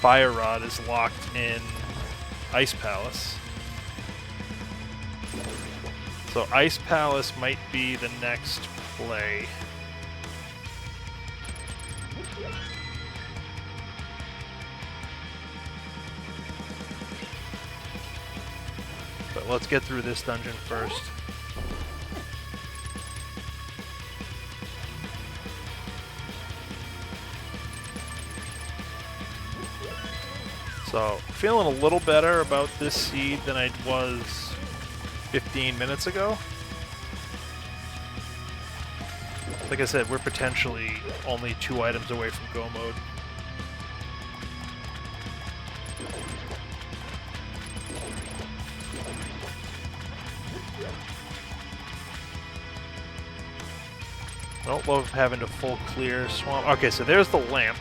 S1: Fire Rod is locked in Ice Palace. So Ice Palace might be the next play. But let's get through this dungeon first. So, feeling a little better about this seed than I was 15 minutes ago. Like I said, we're potentially only 2 items away from go mode. I don't love having to full clear swamp. Okay, so there's the lamp.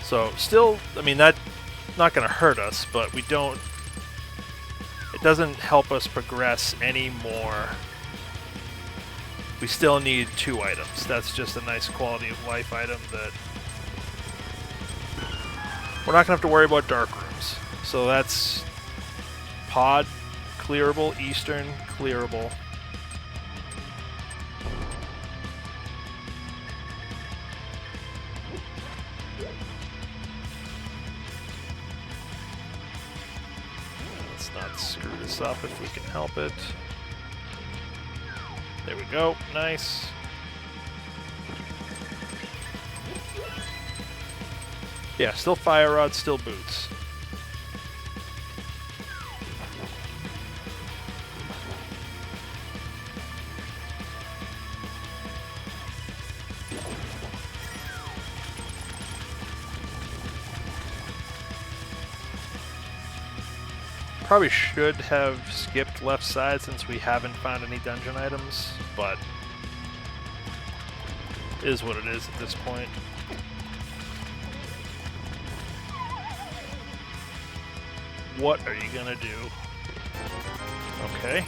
S1: So still, I mean, that's not going to hurt us, but we don't... It doesn't help us progress anymore. We still need 2 items. That's just a nice quality of life item that... We're not going to have to worry about dark rooms. So that's pod clearable, eastern clearable. Let's not screw this up if we can help it. There we go. Nice. Yeah, still Fire Rod, still boots. Probably should have skipped left side since we haven't found any dungeon items, but it is what it is at this point. What are you gonna do? Okay.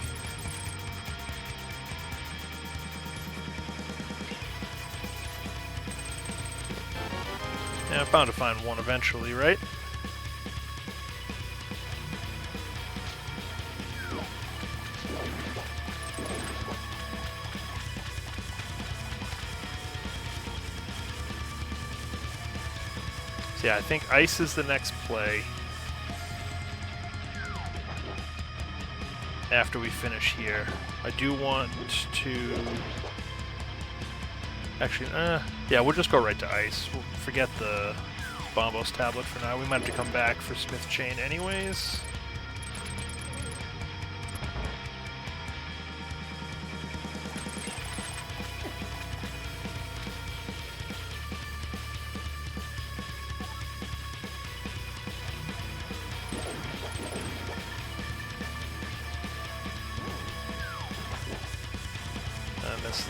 S1: Yeah, I'm bound to find one eventually, right? So yeah, I think ice is the next play. After we finish here. I do want to... Actually, yeah, we'll just go right to ice. We'll forget the Bombos tablet for now. We might have to come back for Smith Chain anyways.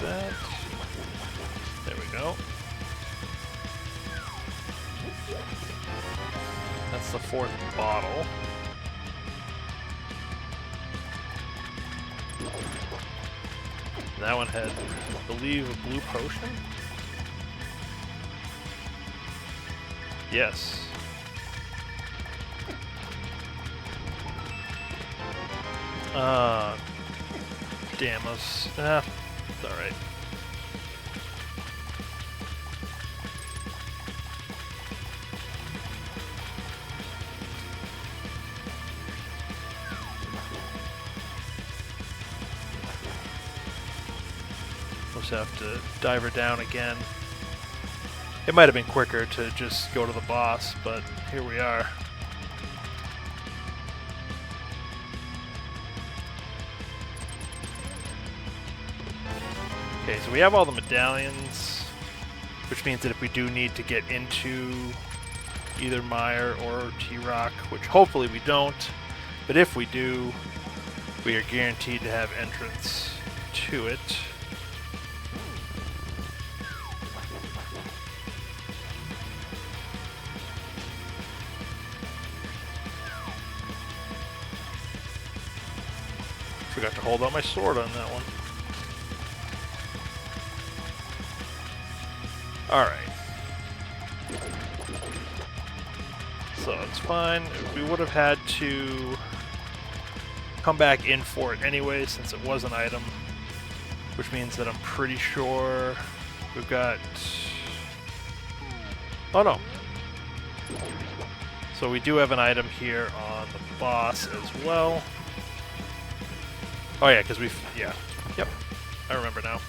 S1: That. There we go. That's the 4th bottle. That one had, I believe, a blue potion? Yes. Damn us. It's alright. We'll just have to dive her down again. It might have been quicker to just go to the boss, but here we are. Okay, so we have all the medallions, which means that if we do need to get into either Mire or T-Rock, which hopefully we don't, but if we do, we are guaranteed to have entrance to it. Forgot to hold out my sword on that one. Alright. So it's fine. We would have had to come back in for it anyway since it was an item. Which means that I'm pretty sure we've got... Oh no. So we do have an item here on the boss as well. Oh yeah, because we've... Yeah. Yep. I remember now.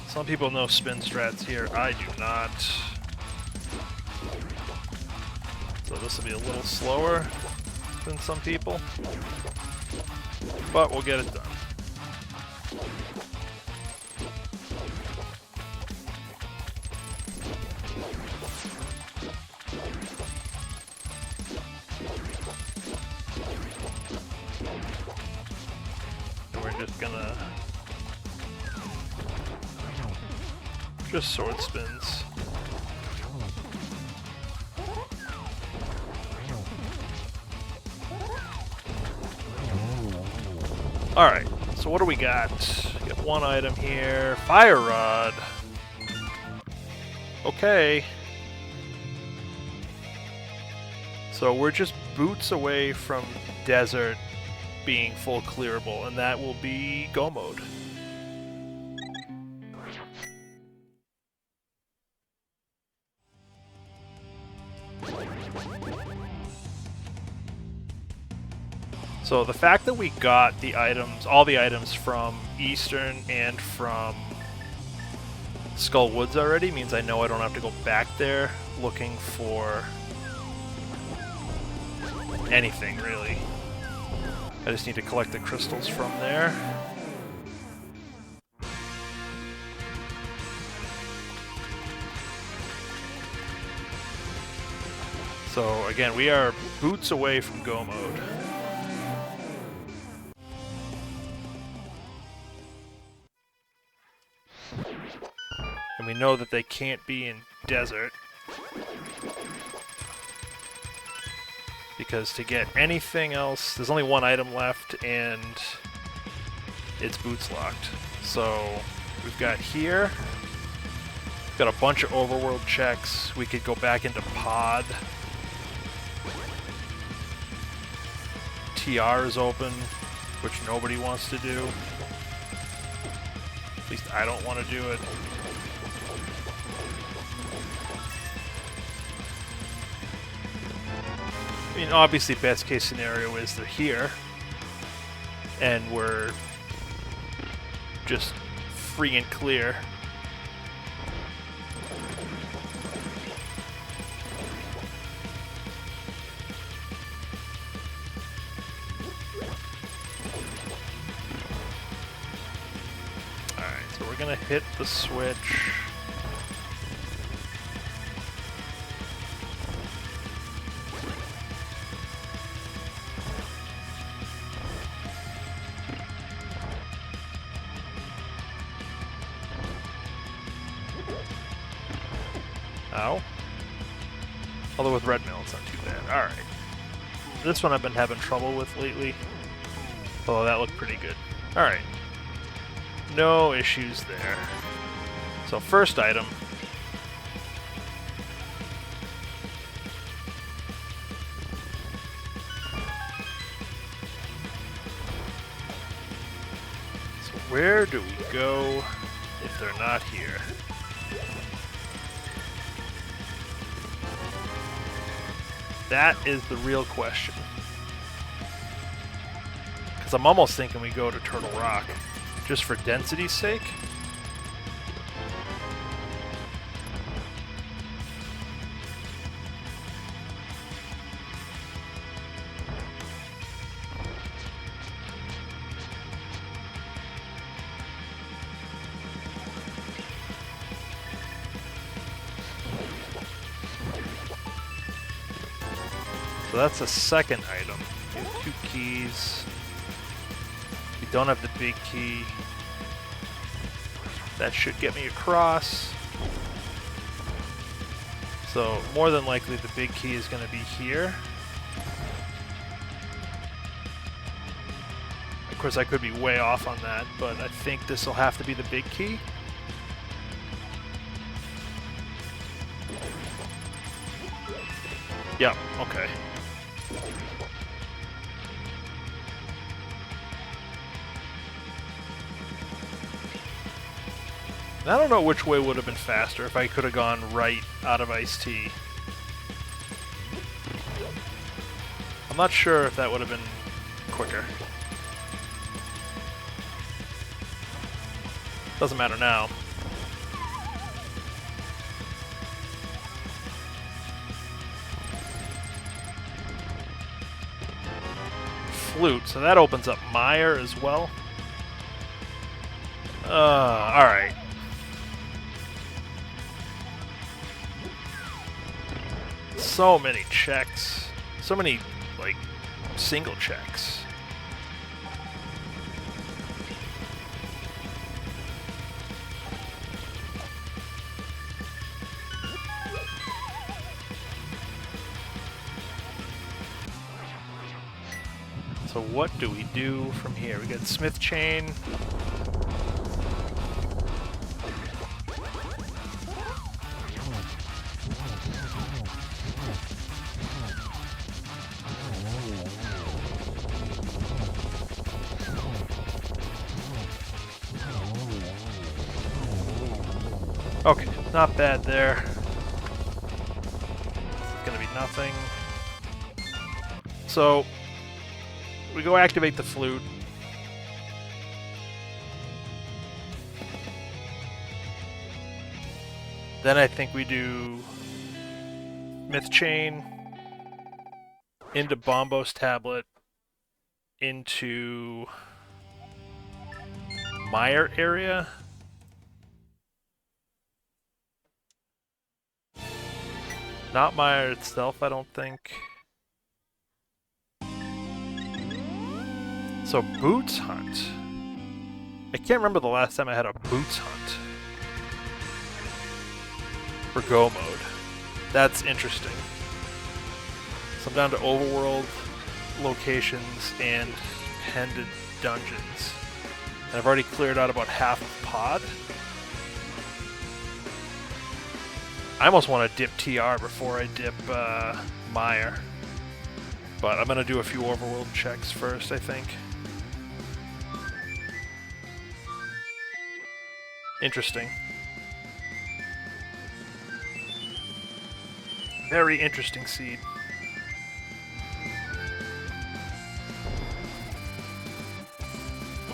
S1: Some people know spin strats here. I do not. So this will be a little slower than some people. But we'll get it done. And we're just gonna... just sword spins. Alright, so what do we got? We got one item here. Fire Rod. Okay. So we're just boots away from desert being full clearable, and that will be go mode. So the fact that we got the items, all the items from Eastern and from Skull Woods already means I know I don't have to go back there looking for anything, really. I just need to collect the crystals from there. So again, we are boots away from go mode. And we know that they can't be in desert. Because to get anything else, there's only one item left and it's boots locked. So we've got here, we've got a bunch of overworld checks. We could go back into pod. TR is open, which nobody wants to do. At least I don't want to do it. I mean, obviously, best case scenario is they're here, and we're just free and clear. Alright, so we're gonna hit the switch. Ow. Although with red mail, it's not too bad. Alright. This one I've been having trouble with lately. Although that looked pretty good. Alright. No issues there. So first item. So where do we go if they're not here? That is the real question. Because I'm almost thinking we go to Turtle Rock, just for density's sake. So that's a second item. We have 2 keys. We don't have the big key. That should get me across. So more than likely the big key is going to be here. Of course I could be way off on that, but I think this will have to be the big key. Yeah, okay. I don't know which way would have been faster if I could have gone right out of iced tea. I'm not sure if that would have been quicker. Doesn't matter now. Flute, so that opens up Meyer as well. Alright. So many checks. So many, like, single checks. So what do we do from here? We got Smith Chain. Okay, not bad there. It's gonna be nothing. So we go activate the flute. Then I think we do Myth Chain into Bombos Tablet into Meyer area. Not Meyer itself, I don't think. So, Boots Hunt. I can't remember the last time I had a Boots Hunt for Go mode. That's interesting. So I'm down to overworld locations and pendant dungeons. And I've already cleared out about half of Pod. I almost want to dip TR before I dip Meyer. But I'm going to do a few overworld checks first, I think. Interesting. Very interesting seed.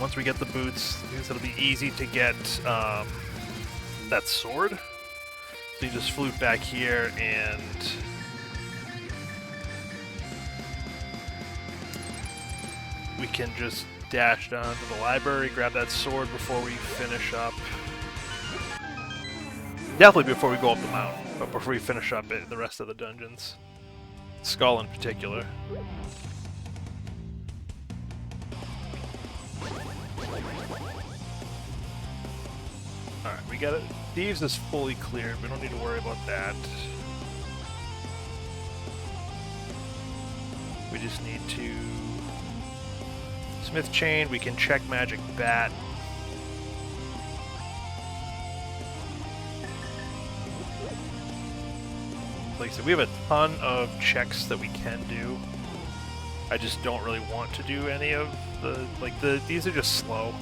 S1: Once we get the boots, I guess it'll be easy to get that sword. So you just flute back here and we can just dash down to the library, grab that sword before we finish up. Definitely before we go up the mountain, but before we finish up the rest of the dungeons. Skull in particular. Alright, we got it. Thieves is fully cleared. We don't need to worry about that. We just need to Smith Chain. We can check Magic Bat. Like I said, we have a ton of checks that we can do. I just don't really want to do any of these are just slow.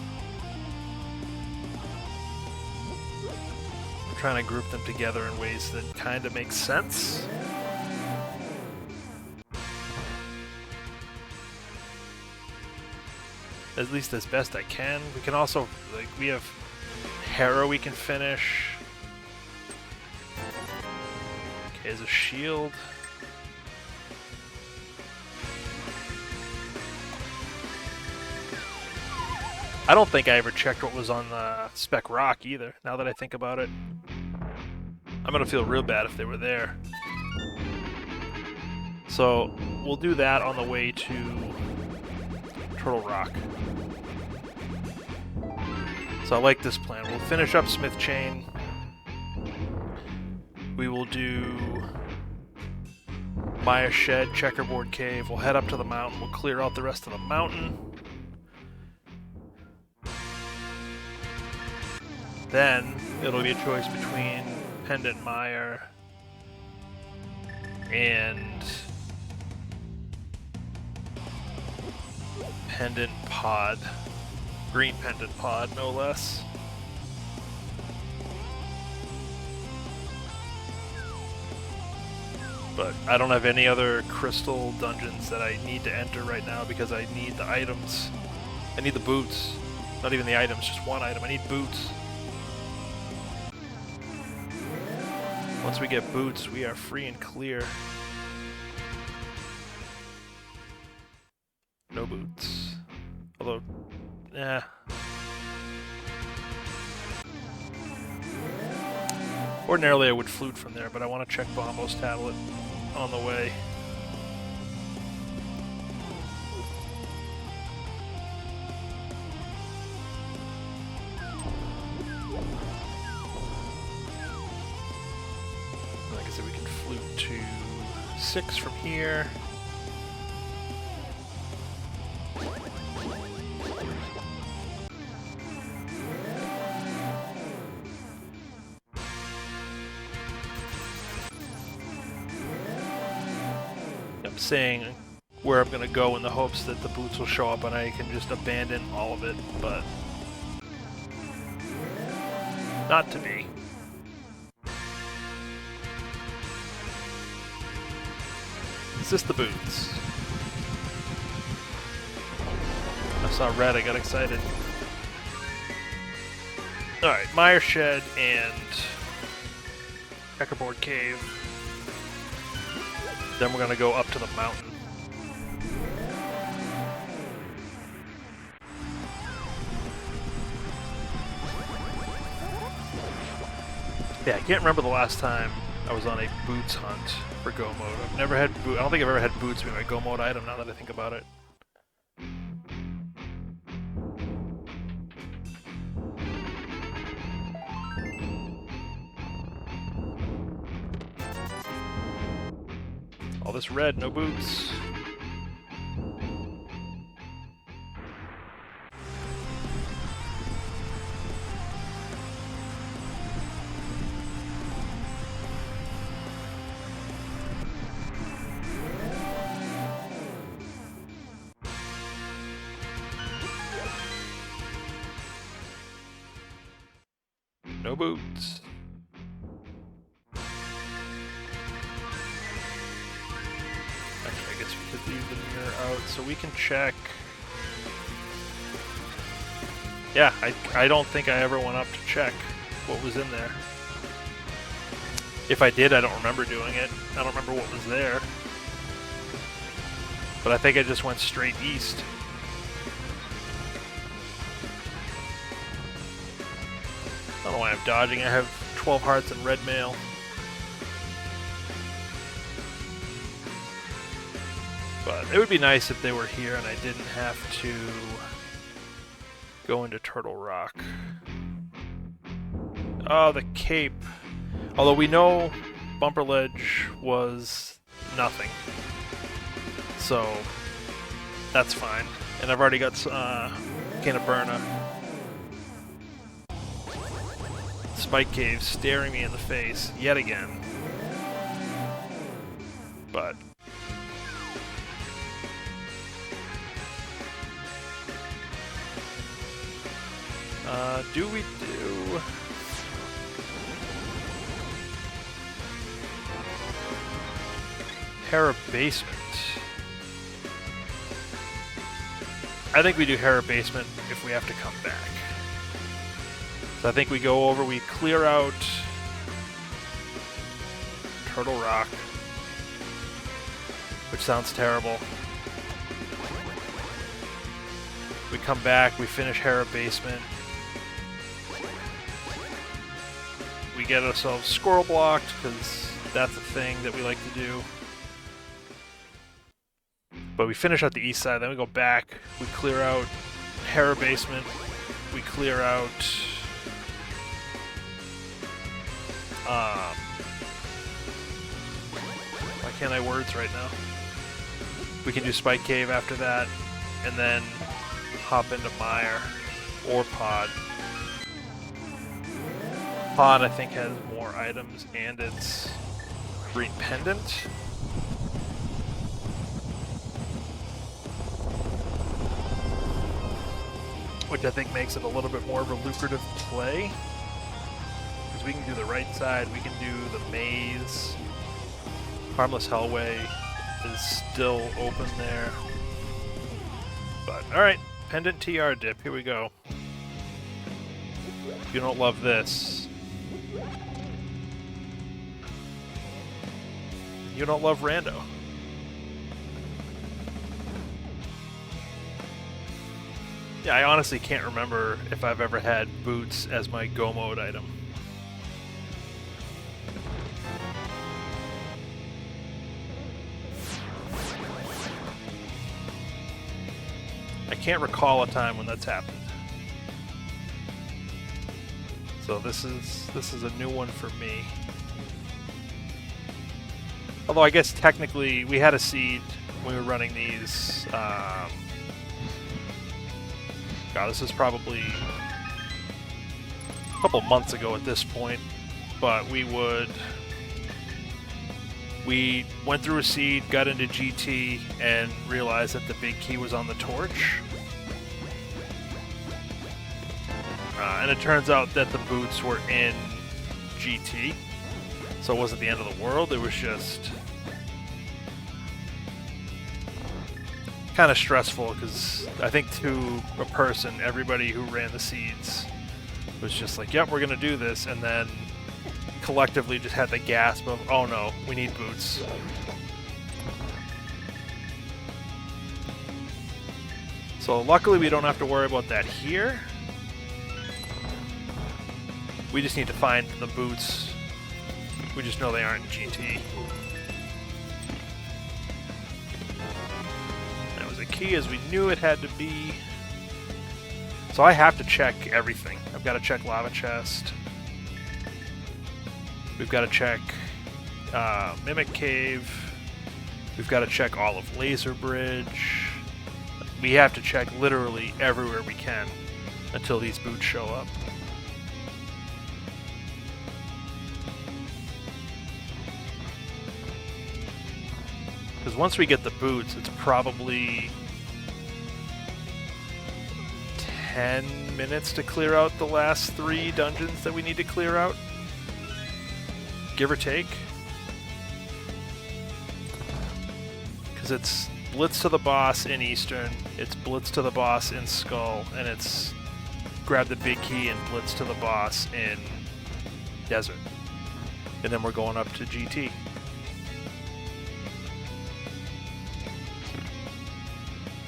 S1: I'm trying to group them together in ways that kind of make sense. At least as best I can. We can also, we have Harrow we can finish. Okay, as a shield. I don't think I ever checked what was on the Spec Rock either, now that I think about it. I'm gonna feel real bad if they were there. So, we'll do that on the way to Turtle Rock. So I like this plan. We'll finish up Smith Chain. We will do Maya Shed, Checkerboard Cave. We'll head up to the mountain. We'll clear out the rest of the mountain. Then it'll be a choice between Pendant Mire and Pendant Pod. Green Pendant Pod, no less. But I don't have any other crystal dungeons that I need to enter right now because I need the items. I need the boots. Not even the items, just one item. I need boots. Once we get boots, we are free and clear. No boots. Although, ordinarily I would flute from there, but I want to check Bombo's tablet on the way. Like I said, we can flute to 6 from here. I'm saying where I'm going to go in the hopes that the boots will show up and I can just abandon all of it, but not to be. Is this the boots? I saw red, I got excited. Alright, Mire Shed and Checkerboard Cave. Then we're gonna go up to the mountain. Yeah, I can't remember the last time I was on a boots hunt for Go Mode. I've never had I don't think I've ever had boots be my Go Mode item now that I think about it. All this red, no boots. No boots. Actually, I guess we could leave the mirror out so we can check. Yeah, I don't think I ever went up to check what was in there. If I did, I don't remember doing it. I don't remember what was there. But I think I just went straight east. I don't know why I'm dodging. I have 12 hearts and red mail. But it would be nice if they were here and I didn't have to go into Turtle Rock. Oh, the cape. Although we know Bumper Ledge was nothing. So that's fine. And I've already got Cannaberna. Spike Cave staring me in the face yet again. But do we do Hera Basement? I think we do Hera Basement if we have to come back. So I think we go over, we clear out Turtle Rock, which sounds terrible. We come back, we finish Hera Basement. We get ourselves squirrel blocked, because that's a thing that we like to do. But we finish out the east side, then we go back, we clear out Hera Basement, we clear out can't I words right now? We can do Spike Cave after that, and then hop into Mire or Pod. Pod, I think, has more items, and it's Green Pendant. Which I think makes it a little bit more of a lucrative play. Because we can do the right side, we can do the maze. Harmless Hellway is still open there. But, alright, Pendant TR dip, here we go. You don't love this. You don't love Rando. Yeah, I honestly can't remember if I've ever had boots as my go mode item. I can't recall a time when that's happened. So this is a new one for me. Although I guess technically we had a seed when we were running these. God, this is probably a couple months ago at this point, but we went through a seed, got into GT, and realized that the big key was on the torch. And it turns out that the boots were in GT, so it wasn't the end of the world, it was just kind of stressful, because I think to a person, everybody who ran the seeds was just like, yep, we're going to do this, and then collectively just had the gasp of, oh no, we need boots. So luckily we don't have to worry about that here. We just need to find the boots. We just know they aren't in GT. That was a key as we knew it had to be. So I have to check everything. I've got to check Lava Chest. We've got to check Mimic Cave. We've got to check all of Laser Bridge. We have to check literally everywhere we can until these boots show up. Because once we get the boots, it's probably 10 minutes to clear out the last 3 dungeons that we need to clear out. Give or take. Because it's Blitz to the boss in Eastern, it's Blitz to the boss in Skull, and it's grab the big key and Blitz to the boss in Desert. And then we're going up to GT.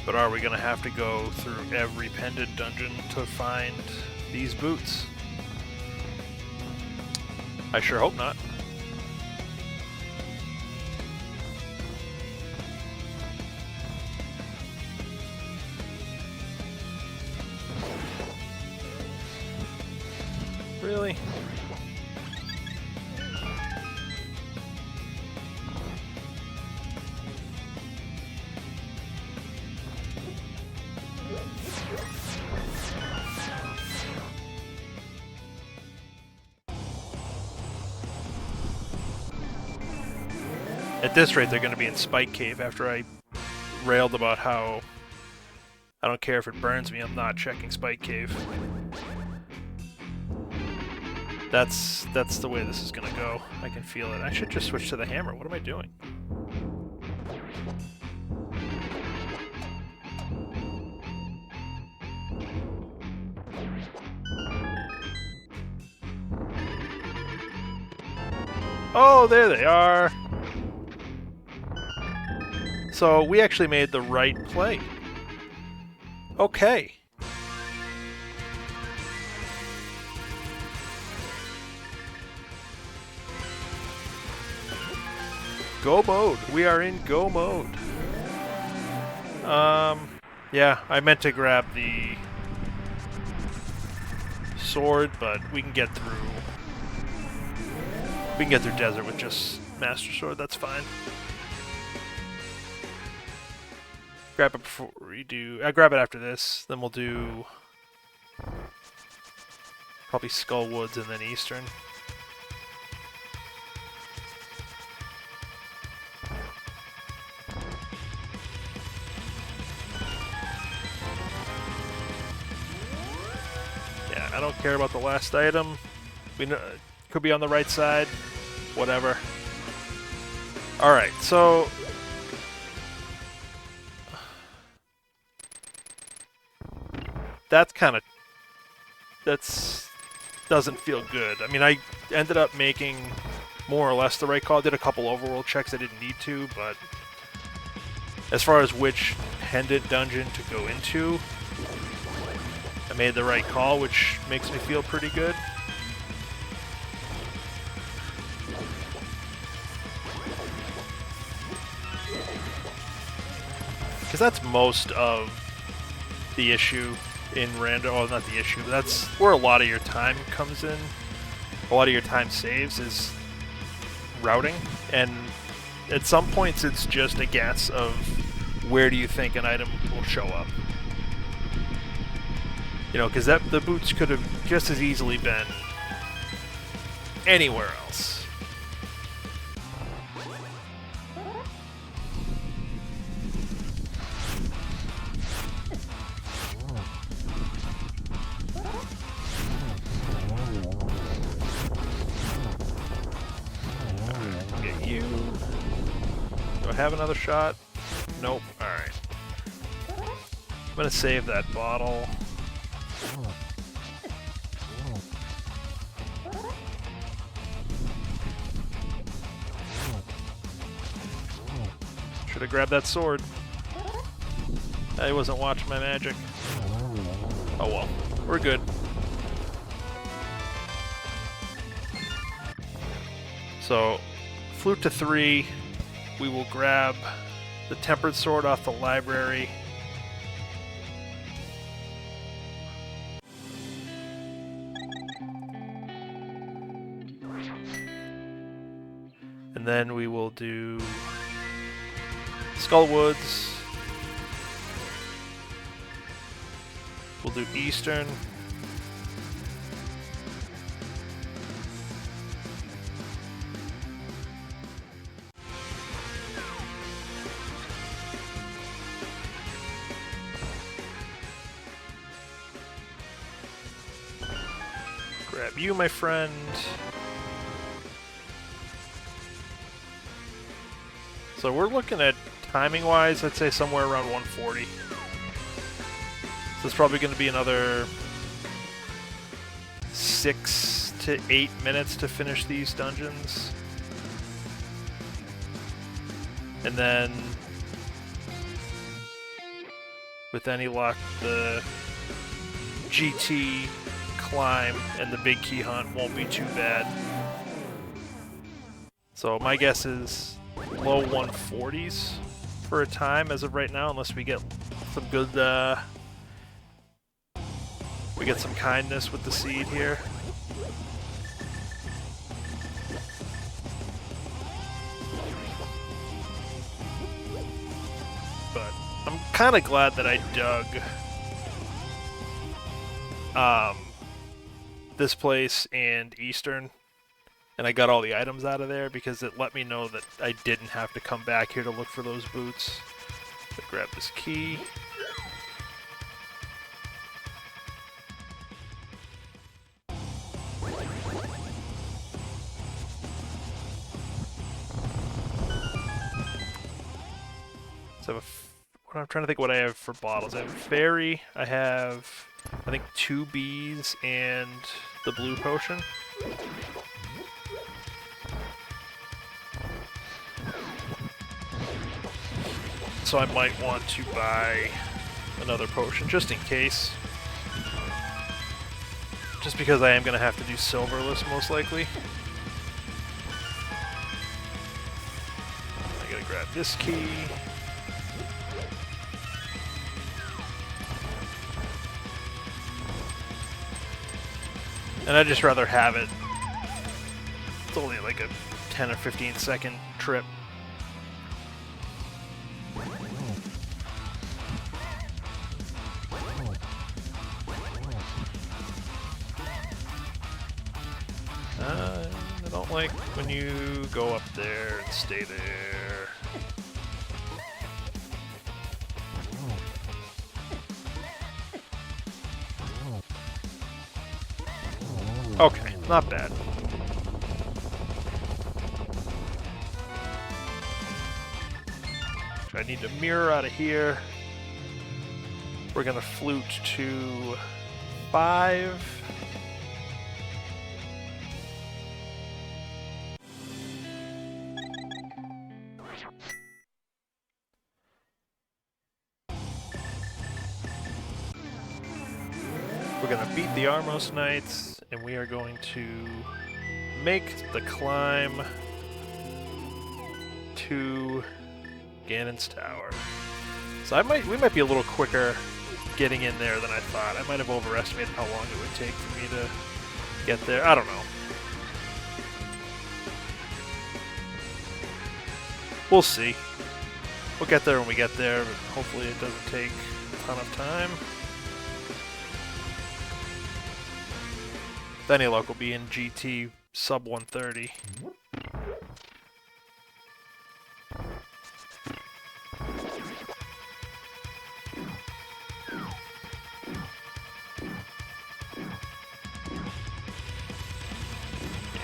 S1: But are we going to have to go through every pendant dungeon to find these boots? I sure hope not. Really? At this rate, they're going to be in Spike Cave after I railed about how I don't care if it burns me, I'm not checking Spike Cave. That's the way this is going to go. I can feel it. I should just switch to the hammer. What am I doing? Oh, there they are! So we actually made the right play. Okay. Go mode. We are in go mode. Yeah, I meant to grab the sword, but we can get through. We can get through Desert with just Master Sword. That's fine. grab it before we do. I grab it after this. Then we'll do probably Skull Woods and then Eastern. Yeah, I don't care about the last item. We know, could be on the right side. Whatever. All right, so doesn't feel good. I mean, I ended up making more or less the right call. I did a couple overworld checks I didn't need to, but as far as which pendant dungeon to go into, I made the right call, which makes me feel pretty good. Because that's most of the issue in random, well, not the issue, but that's where a lot of your time comes in. A lot of your time saves is routing, and at some points it's just a guess of where do you think an item will show up. You know, because the boots could have just as easily been anywhere else. Have another shot? Nope. Alright. I'm gonna save that bottle. Should have grabbed that sword. I wasn't watching my magic. Oh well. We're good. So, flute to 3. We will grab the Tempered Sword off the library. And then we will do Skull Woods. We'll do Eastern. Grab you, my friend. So we're looking at, timing-wise, I'd say somewhere around 140. So it's probably going to be another 6 to 8 minutes to finish these dungeons. And then, with any luck, the GT climb and the big key hunt won't be too bad. So my guess is low 140s for a time as of right now, unless we get some good, we get some kindness with the seed here. But I'm kind of glad that I dug this place and Eastern, and I got all the items out of there because it let me know that I didn't have to come back here to look for those boots. So grab this key. So I'm trying to think what I have for bottles. I have Fairy, I have, I think, 2 bees and the blue potion. So I might want to buy another potion, just in case. Just because I am going to have to do silverless, most likely. I gotta grab this key. And I'd just rather have it. It's only like a 10 or 15 second trip. I don't like when you go up there and stay there. Okay, not bad. I need to mirror out of here. We're gonna flute to 5. We're gonna beat the Armos Knights, and we are going to make the climb to Ganon's Tower. So we might be a little quicker getting in there than I thought. I might have overestimated how long it would take for me to get there. I don't know. We'll see. We'll get there when we get there, but hopefully it doesn't take a ton of time. With any luck, will be in GT sub 130.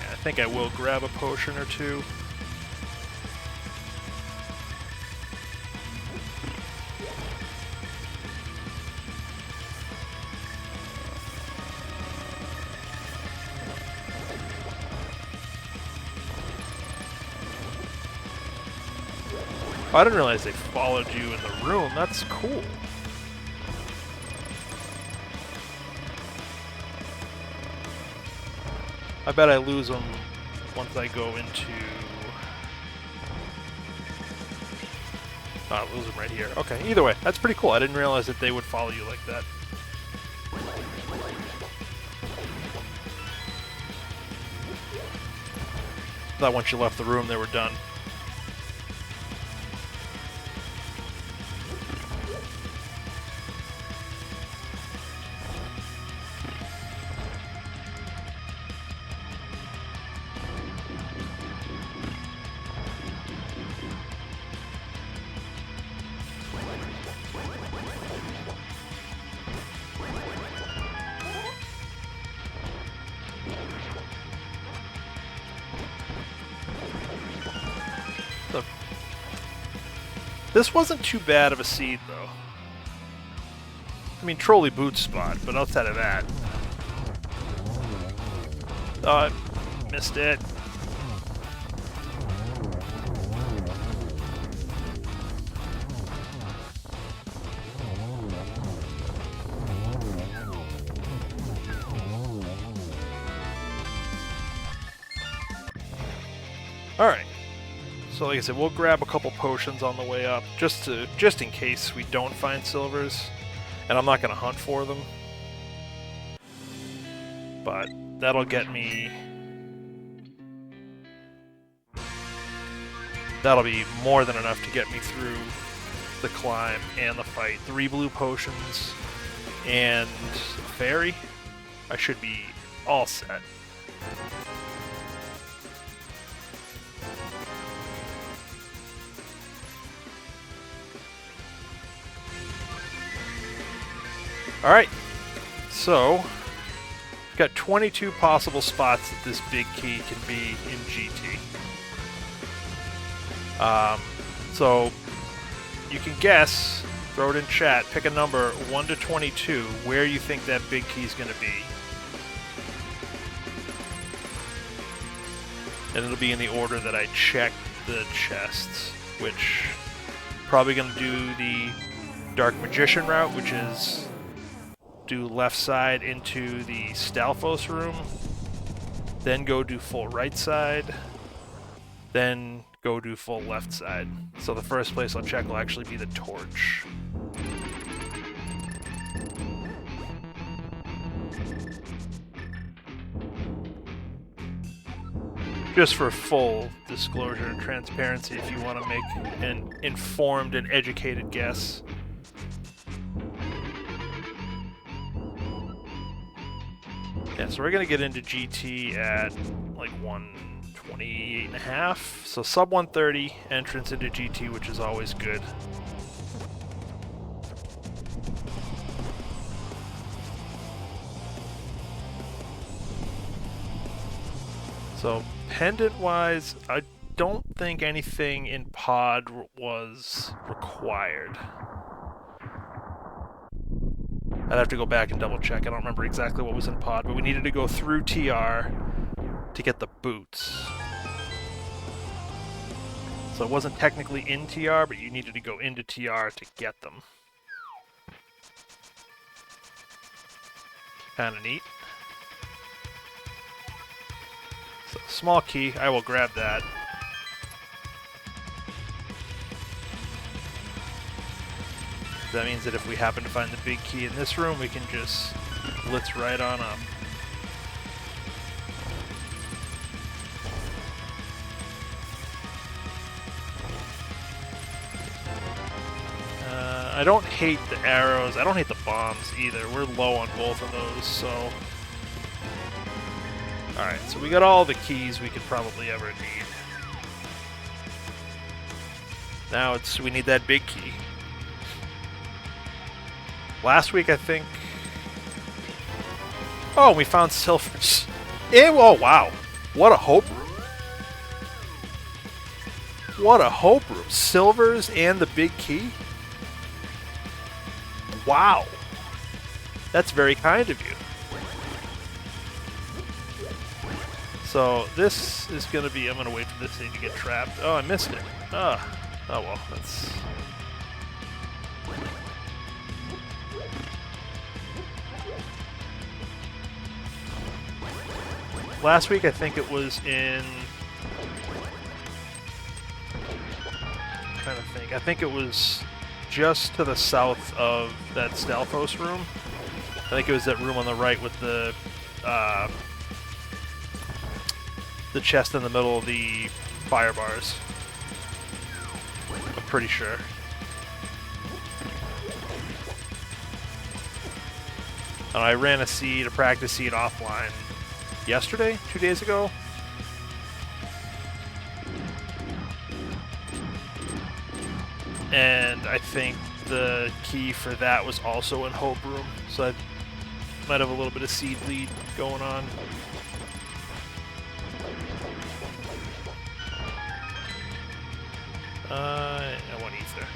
S1: I think I will grab a potion or two. Oh, I didn't realize they followed you in the room. That's cool. I bet I lose them once I go into... Oh, I lose them right here. Okay, either way, that's pretty cool. I didn't realize that they would follow you like that. Thought once you left the room, they were done. This wasn't too bad of a seed, though. I mean, trolley boot spot, but outside of that... Oh, I missed it. Alright. So like I said, we'll grab a couple potions on the way up, just in case we don't find silvers, and I'm not going to hunt for them. But that'll get me... That'll be more than enough to get me through the climb and the fight. 3 blue potions and a fairy. I should be all set. Alright, so got 22 possible spots that this big key can be in GT. So you can guess, throw it in chat, pick a number 1 to 22 where you think that big key is going to be. And it'll be in the order that I checked the chests, which probably going to do the Dark Magician route, which is do left side into the Stalfos room, then go do full right side, then go do full left side. So the first place I'll check will actually be the torch. Just for full disclosure and transparency, if you want to make an informed and educated guess. Yeah, so we're gonna get into GT at like 128.5. So sub 130 entrance into GT, which is always good. So pendant-wise, I don't think anything in pod was required. I'd have to go back and double check. I don't remember exactly what was in pod, but we needed to go through TR to get the boots. So it wasn't technically in TR, but you needed to go into TR to get them. Kind of neat. So, small key, I will grab that. That means that if we happen to find the big key in this room, we can just blitz right on up. I don't hate the arrows. I don't hate the bombs either. We're low on both of those, so... Alright, so we got all the keys we could probably ever need. Now we need that big key. Last week, I think... Oh, we found silvers. Oh, wow. What a hope room. What a hope room. Silvers and the big key? Wow. That's very kind of you. So this is going to be... I'm going to wait for this thing to get trapped. Oh, I missed it. Oh well, that's... Last week, I think it was in... I'm trying to think. I think it was just to the south of that Stalfos room. I think it was that room on the right with the chest in the middle of the fire bars. I'm pretty sure. And I ran a practice seed offline yesterday, 2 days ago. And I think the key for that was also in Hope Room, so I might have a little bit of seed lead going on. I want ether.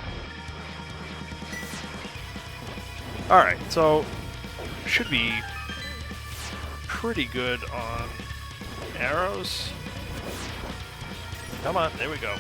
S1: Alright, so should be pretty good on arrows. Come on, there we go.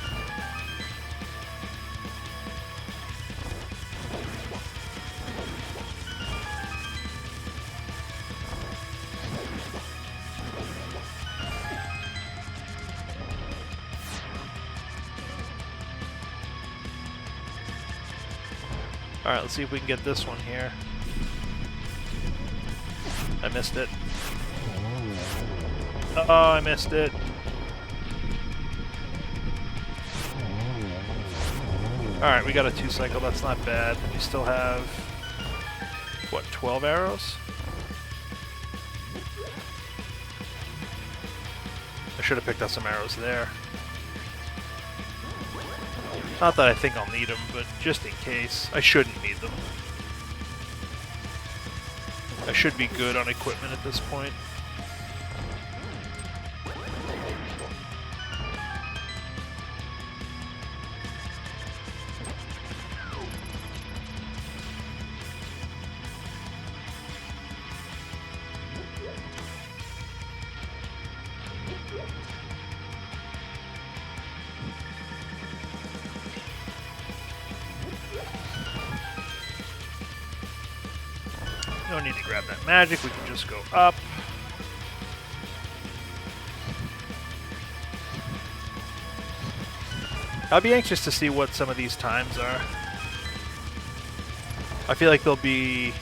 S1: Alright, let's see if we can get this one here. I missed it. Oh, I missed it. Alright, we got a 2-cycle, that's not bad. We still have, what, 12 arrows? I should have picked up some arrows there. Not that I think I'll need them, but just in case. I shouldn't need them. I should be good on equipment at this point. No need to grab that magic, we can just go up. I'll be anxious to see what some of these times are. I feel like they'll be...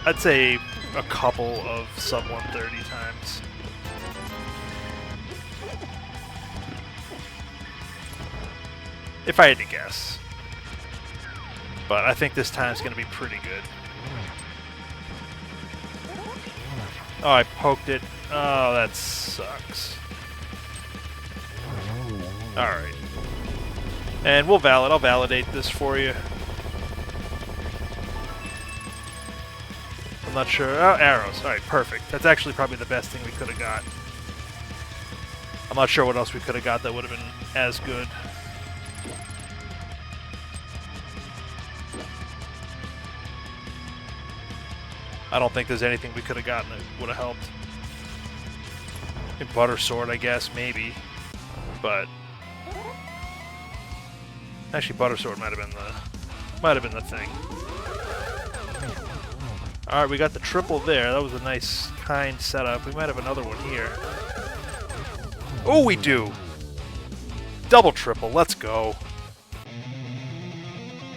S1: I'd say a couple of sub 130 times. If I had to guess. But I think this time's going to be pretty good. Oh, I poked it. Oh, that sucks. Alright. And I'll validate this for you. I'm not sure. Oh, arrows. Alright, perfect. That's actually probably the best thing we could have got. I'm not sure what else we could have got that would have been as good. I don't think there's anything we could have gotten that would have helped. Butter sword, I guess, maybe. But actually, butter sword might have been the thing. All right, we got the triple there. That was a nice, kind setup. We might have another one here. Oh, we do. Double triple. Let's go.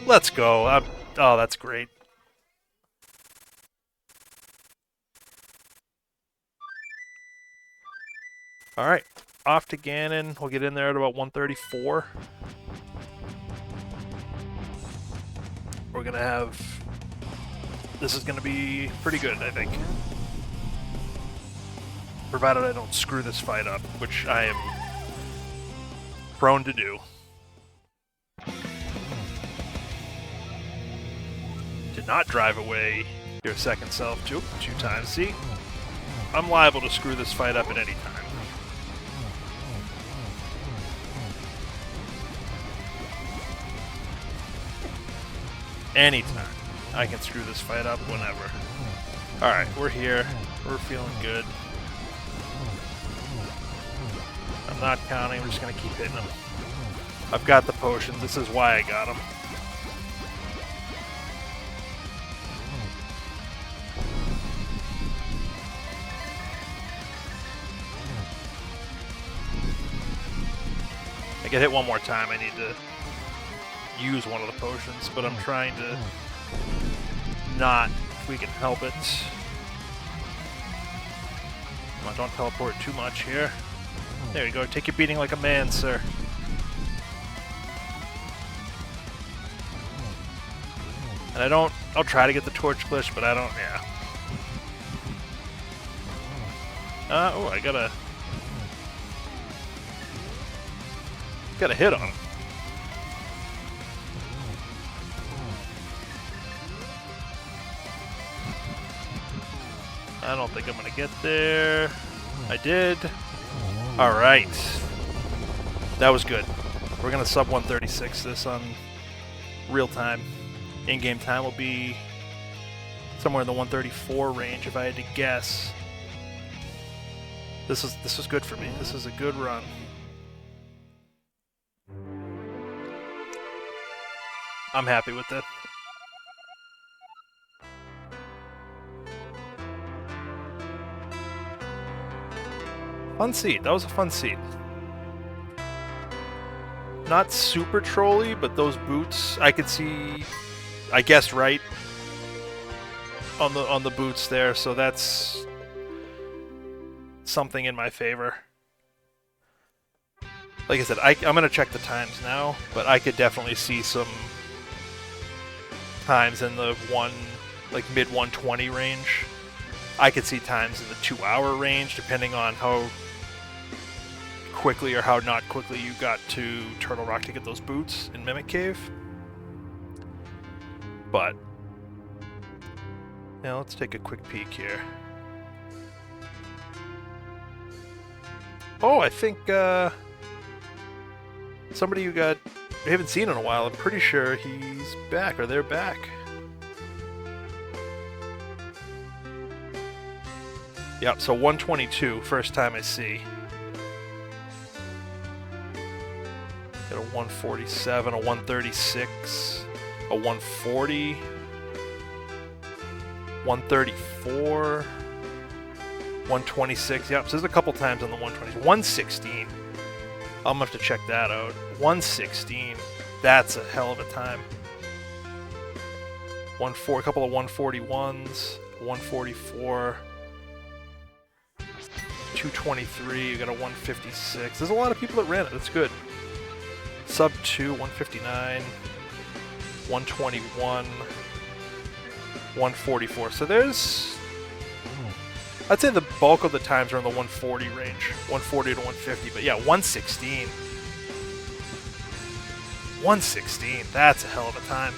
S1: Let's go. Oh, that's great. All right, off to Ganon. We'll get in there at about 134. We're gonna have. This is gonna be pretty good, I think. Provided I don't screw this fight up, which I am prone to do. Did not drive away your second self two times. See? I'm liable to screw this fight up at any time. Anytime. I can screw this fight up whenever. Alright, we're here. We're feeling good. I'm not counting, we're just gonna keep hitting them. I've got the potions, this is why I got them. I get hit one more time, I need to use one of the potions, but I'm trying to not, if we can help it. Come on, don't teleport too much here. There you go, take your beating like a man, sir. And I'll try to get the torch glitch, but I don't, yeah. Oh, I got a hit on him. I don't think I'm gonna get there. I did. Alright. That was good. We're gonna sub 136 this on real time. In-game time will be somewhere in the 134 range if I had to guess. This is good for me. This is a good run. I'm happy with it. Fun seed. That was a fun seed. Not super trolly, but those boots, I could see. I guessed right on the boots there, so that's something in my favor. Like I said, I'm gonna check the times now, but I could definitely see some times in the mid 120 range. I could see times in the 2-hour range, depending on how quickly or how not quickly you got to Turtle Rock to get those boots in Mimic Cave. But now let's take a quick peek here. Oh, I think somebody you haven't seen in a while. I'm pretty sure he's back, or they're back. Yep, so 122, first time I see. Got a 147, a 136, a 140, 134, 126. Yep, so there's a couple times on the 120s. 116. I'm gonna have to check that out. 116. That's a hell of a time. A couple of 141s, 144. 223, you got a 156. There's a lot of people that ran it. That's good. Sub 2, 159, 121, 144. So there's, I'd say the bulk of the times are in the 140 range, 140 to 150. But yeah, 116. 116, that's a hell of a time.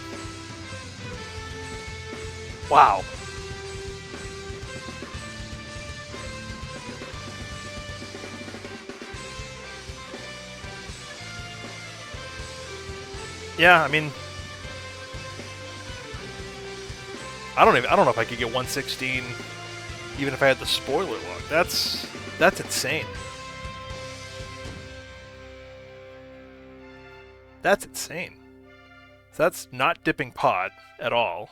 S1: Wow. Yeah, I mean, I don't know if I could get 116 even if I had the spoiler lock. That's insane. That's insane. So that's not dipping pod at all.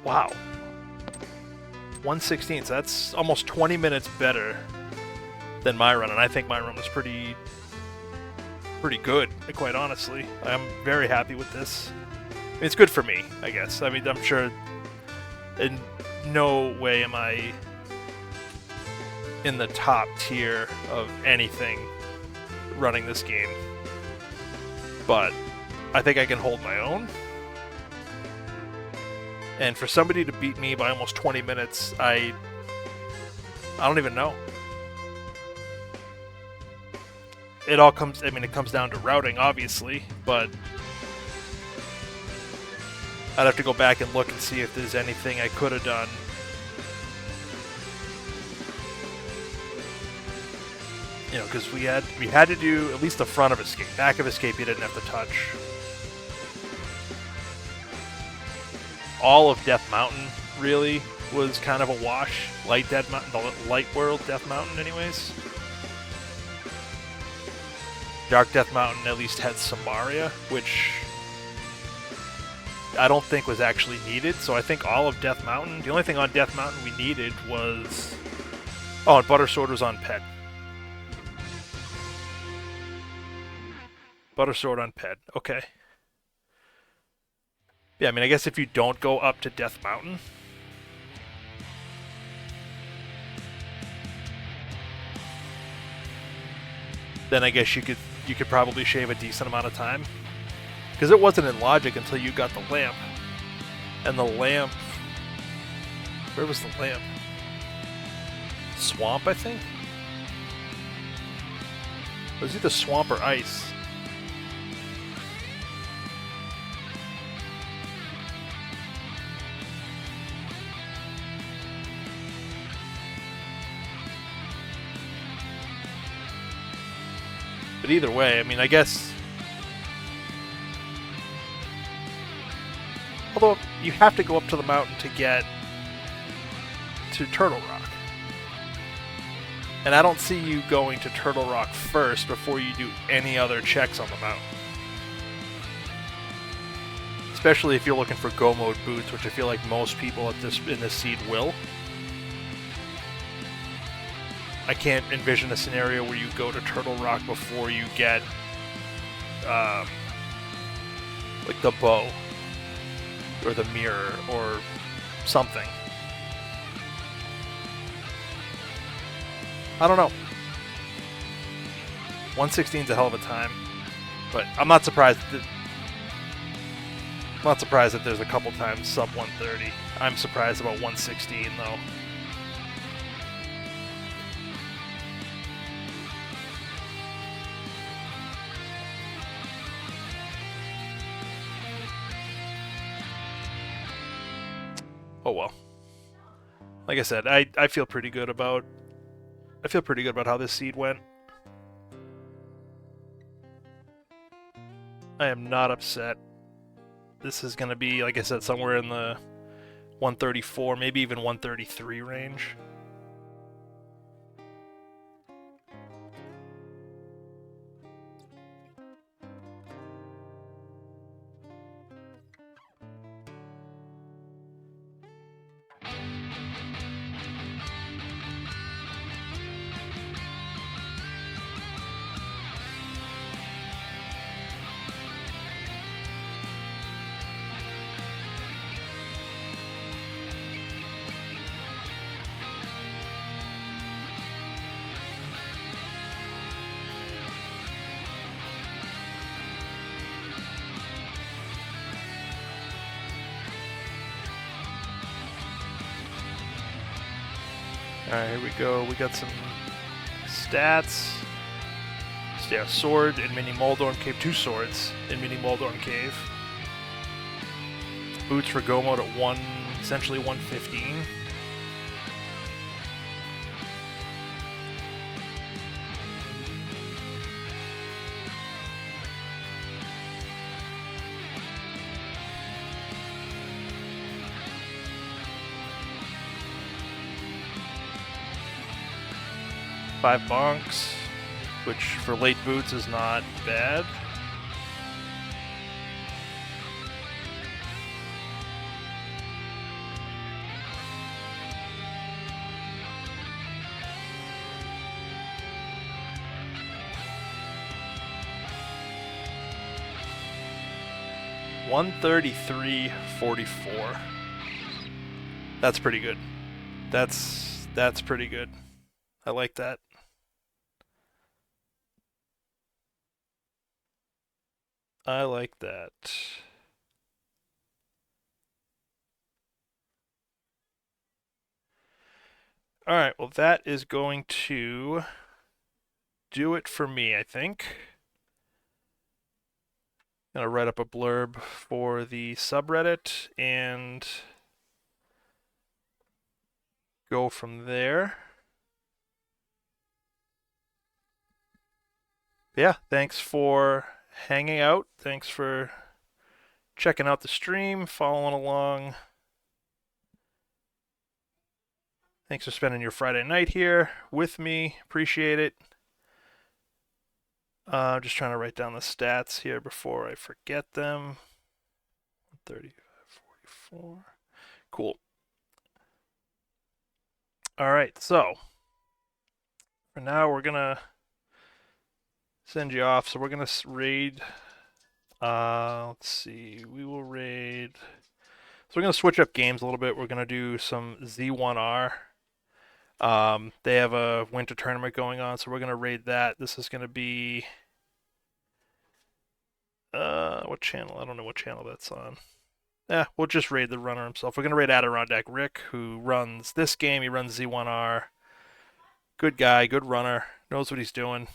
S1: Wow. 116, so that's almost 20 minutes better than my run, and I think my run was pretty good, quite honestly. I'm very happy with this. I mean, it's good for me, I guess. I mean, I'm sure in no way am I in the top tier of anything running this game, but I think I can hold my own. And for somebody to beat me by almost 20 minutes, I don't even know. It all comes, I mean, it comes down to routing, obviously, but I'd have to go back and look and see if there's anything I could have done. You know, because we had to do at least the front of escape. Back of escape you didn't have to touch. All of Death Mountain really was kind of a wash. The Light World Death Mountain anyways. Dark Death Mountain at least had Samaria, which I don't think was actually needed. So I think all of Death Mountain, the only thing on Death Mountain we needed was... Oh, and Butter Sword was on Ped. Butter Sword on Ped, okay. Yeah, I mean, I guess if you don't go up to Death Mountain, then I guess you could probably shave a decent amount of time. Because it wasn't in logic until you got the lamp. And the lamp... Where was the lamp? Swamp, I think? It was either swamp or ice. But either way, I mean, I guess... Although, you have to go up to the mountain to get to Turtle Rock. And I don't see you going to Turtle Rock first before you do any other checks on the mountain. Especially if you're looking for Go Mode boots, which I feel like most people in this seed will. I can't envision a scenario where you go to Turtle Rock before you get, like the bow, or the mirror, or something. I don't know. 116 is a hell of a time, but I'm not surprised that there's a couple times sub 130. I'm surprised about 116 though. Oh well. Like I said, I feel pretty good about how this seed went. I am not upset. This is going to be, like I said, somewhere in the 134, maybe even 133 range. Alright, here we go. We got some stats. So yeah, sword in Mini Moldorm Cave. 2 swords in Mini Moldorm Cave. Boots for Go mode at essentially 115. Five bonks, which for late boots is not bad. $133.44. That's pretty good. That's pretty good. I like that. I like that. Alright, well that is going to do it for me, I think. I'm gonna write up a blurb for the subreddit and go from there. Yeah, thanks for hanging out. Thanks for checking out the stream, following along. Thanks for spending your Friday night here with me. Appreciate it. I'm just trying to write down the stats here before I forget them. 35.44. Cool. All right, so for now we're gonna send you off. So we're gonna raid. Let's see. We will raid. So we're gonna switch up games a little bit. We're gonna do some Z1R. They have a winter tournament going on, so we're gonna raid that. This is gonna be what channel? I don't know what channel that's on. Yeah, we'll just raid the runner himself. We're gonna raid Adirondack Rick, who runs this game. He runs Z1R. Good guy, good runner, knows what he's doing.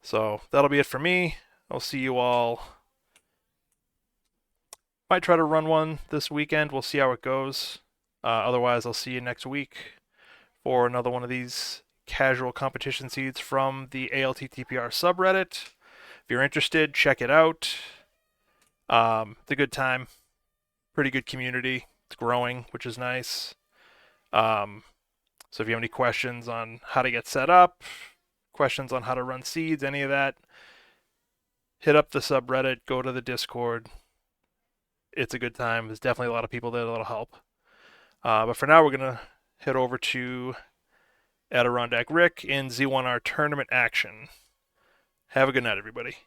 S1: So that'll be it for me. I'll see you all. Might try to run one this weekend. We'll see how it goes. Otherwise, I'll see you next week for another one of these casual competition seeds from the alttpr subreddit. If you're interested, check it out. It's a good time. Pretty good community. It's growing, which is nice. So if you have any questions on how to get set up, questions on how to run seeds, any of that, hit up the subreddit, go to the Discord. It's a good time. There's definitely a lot of people there that'll help. But for now, we're going to head over to Adirondack Rick in Z1R tournament action. Have a good night, everybody.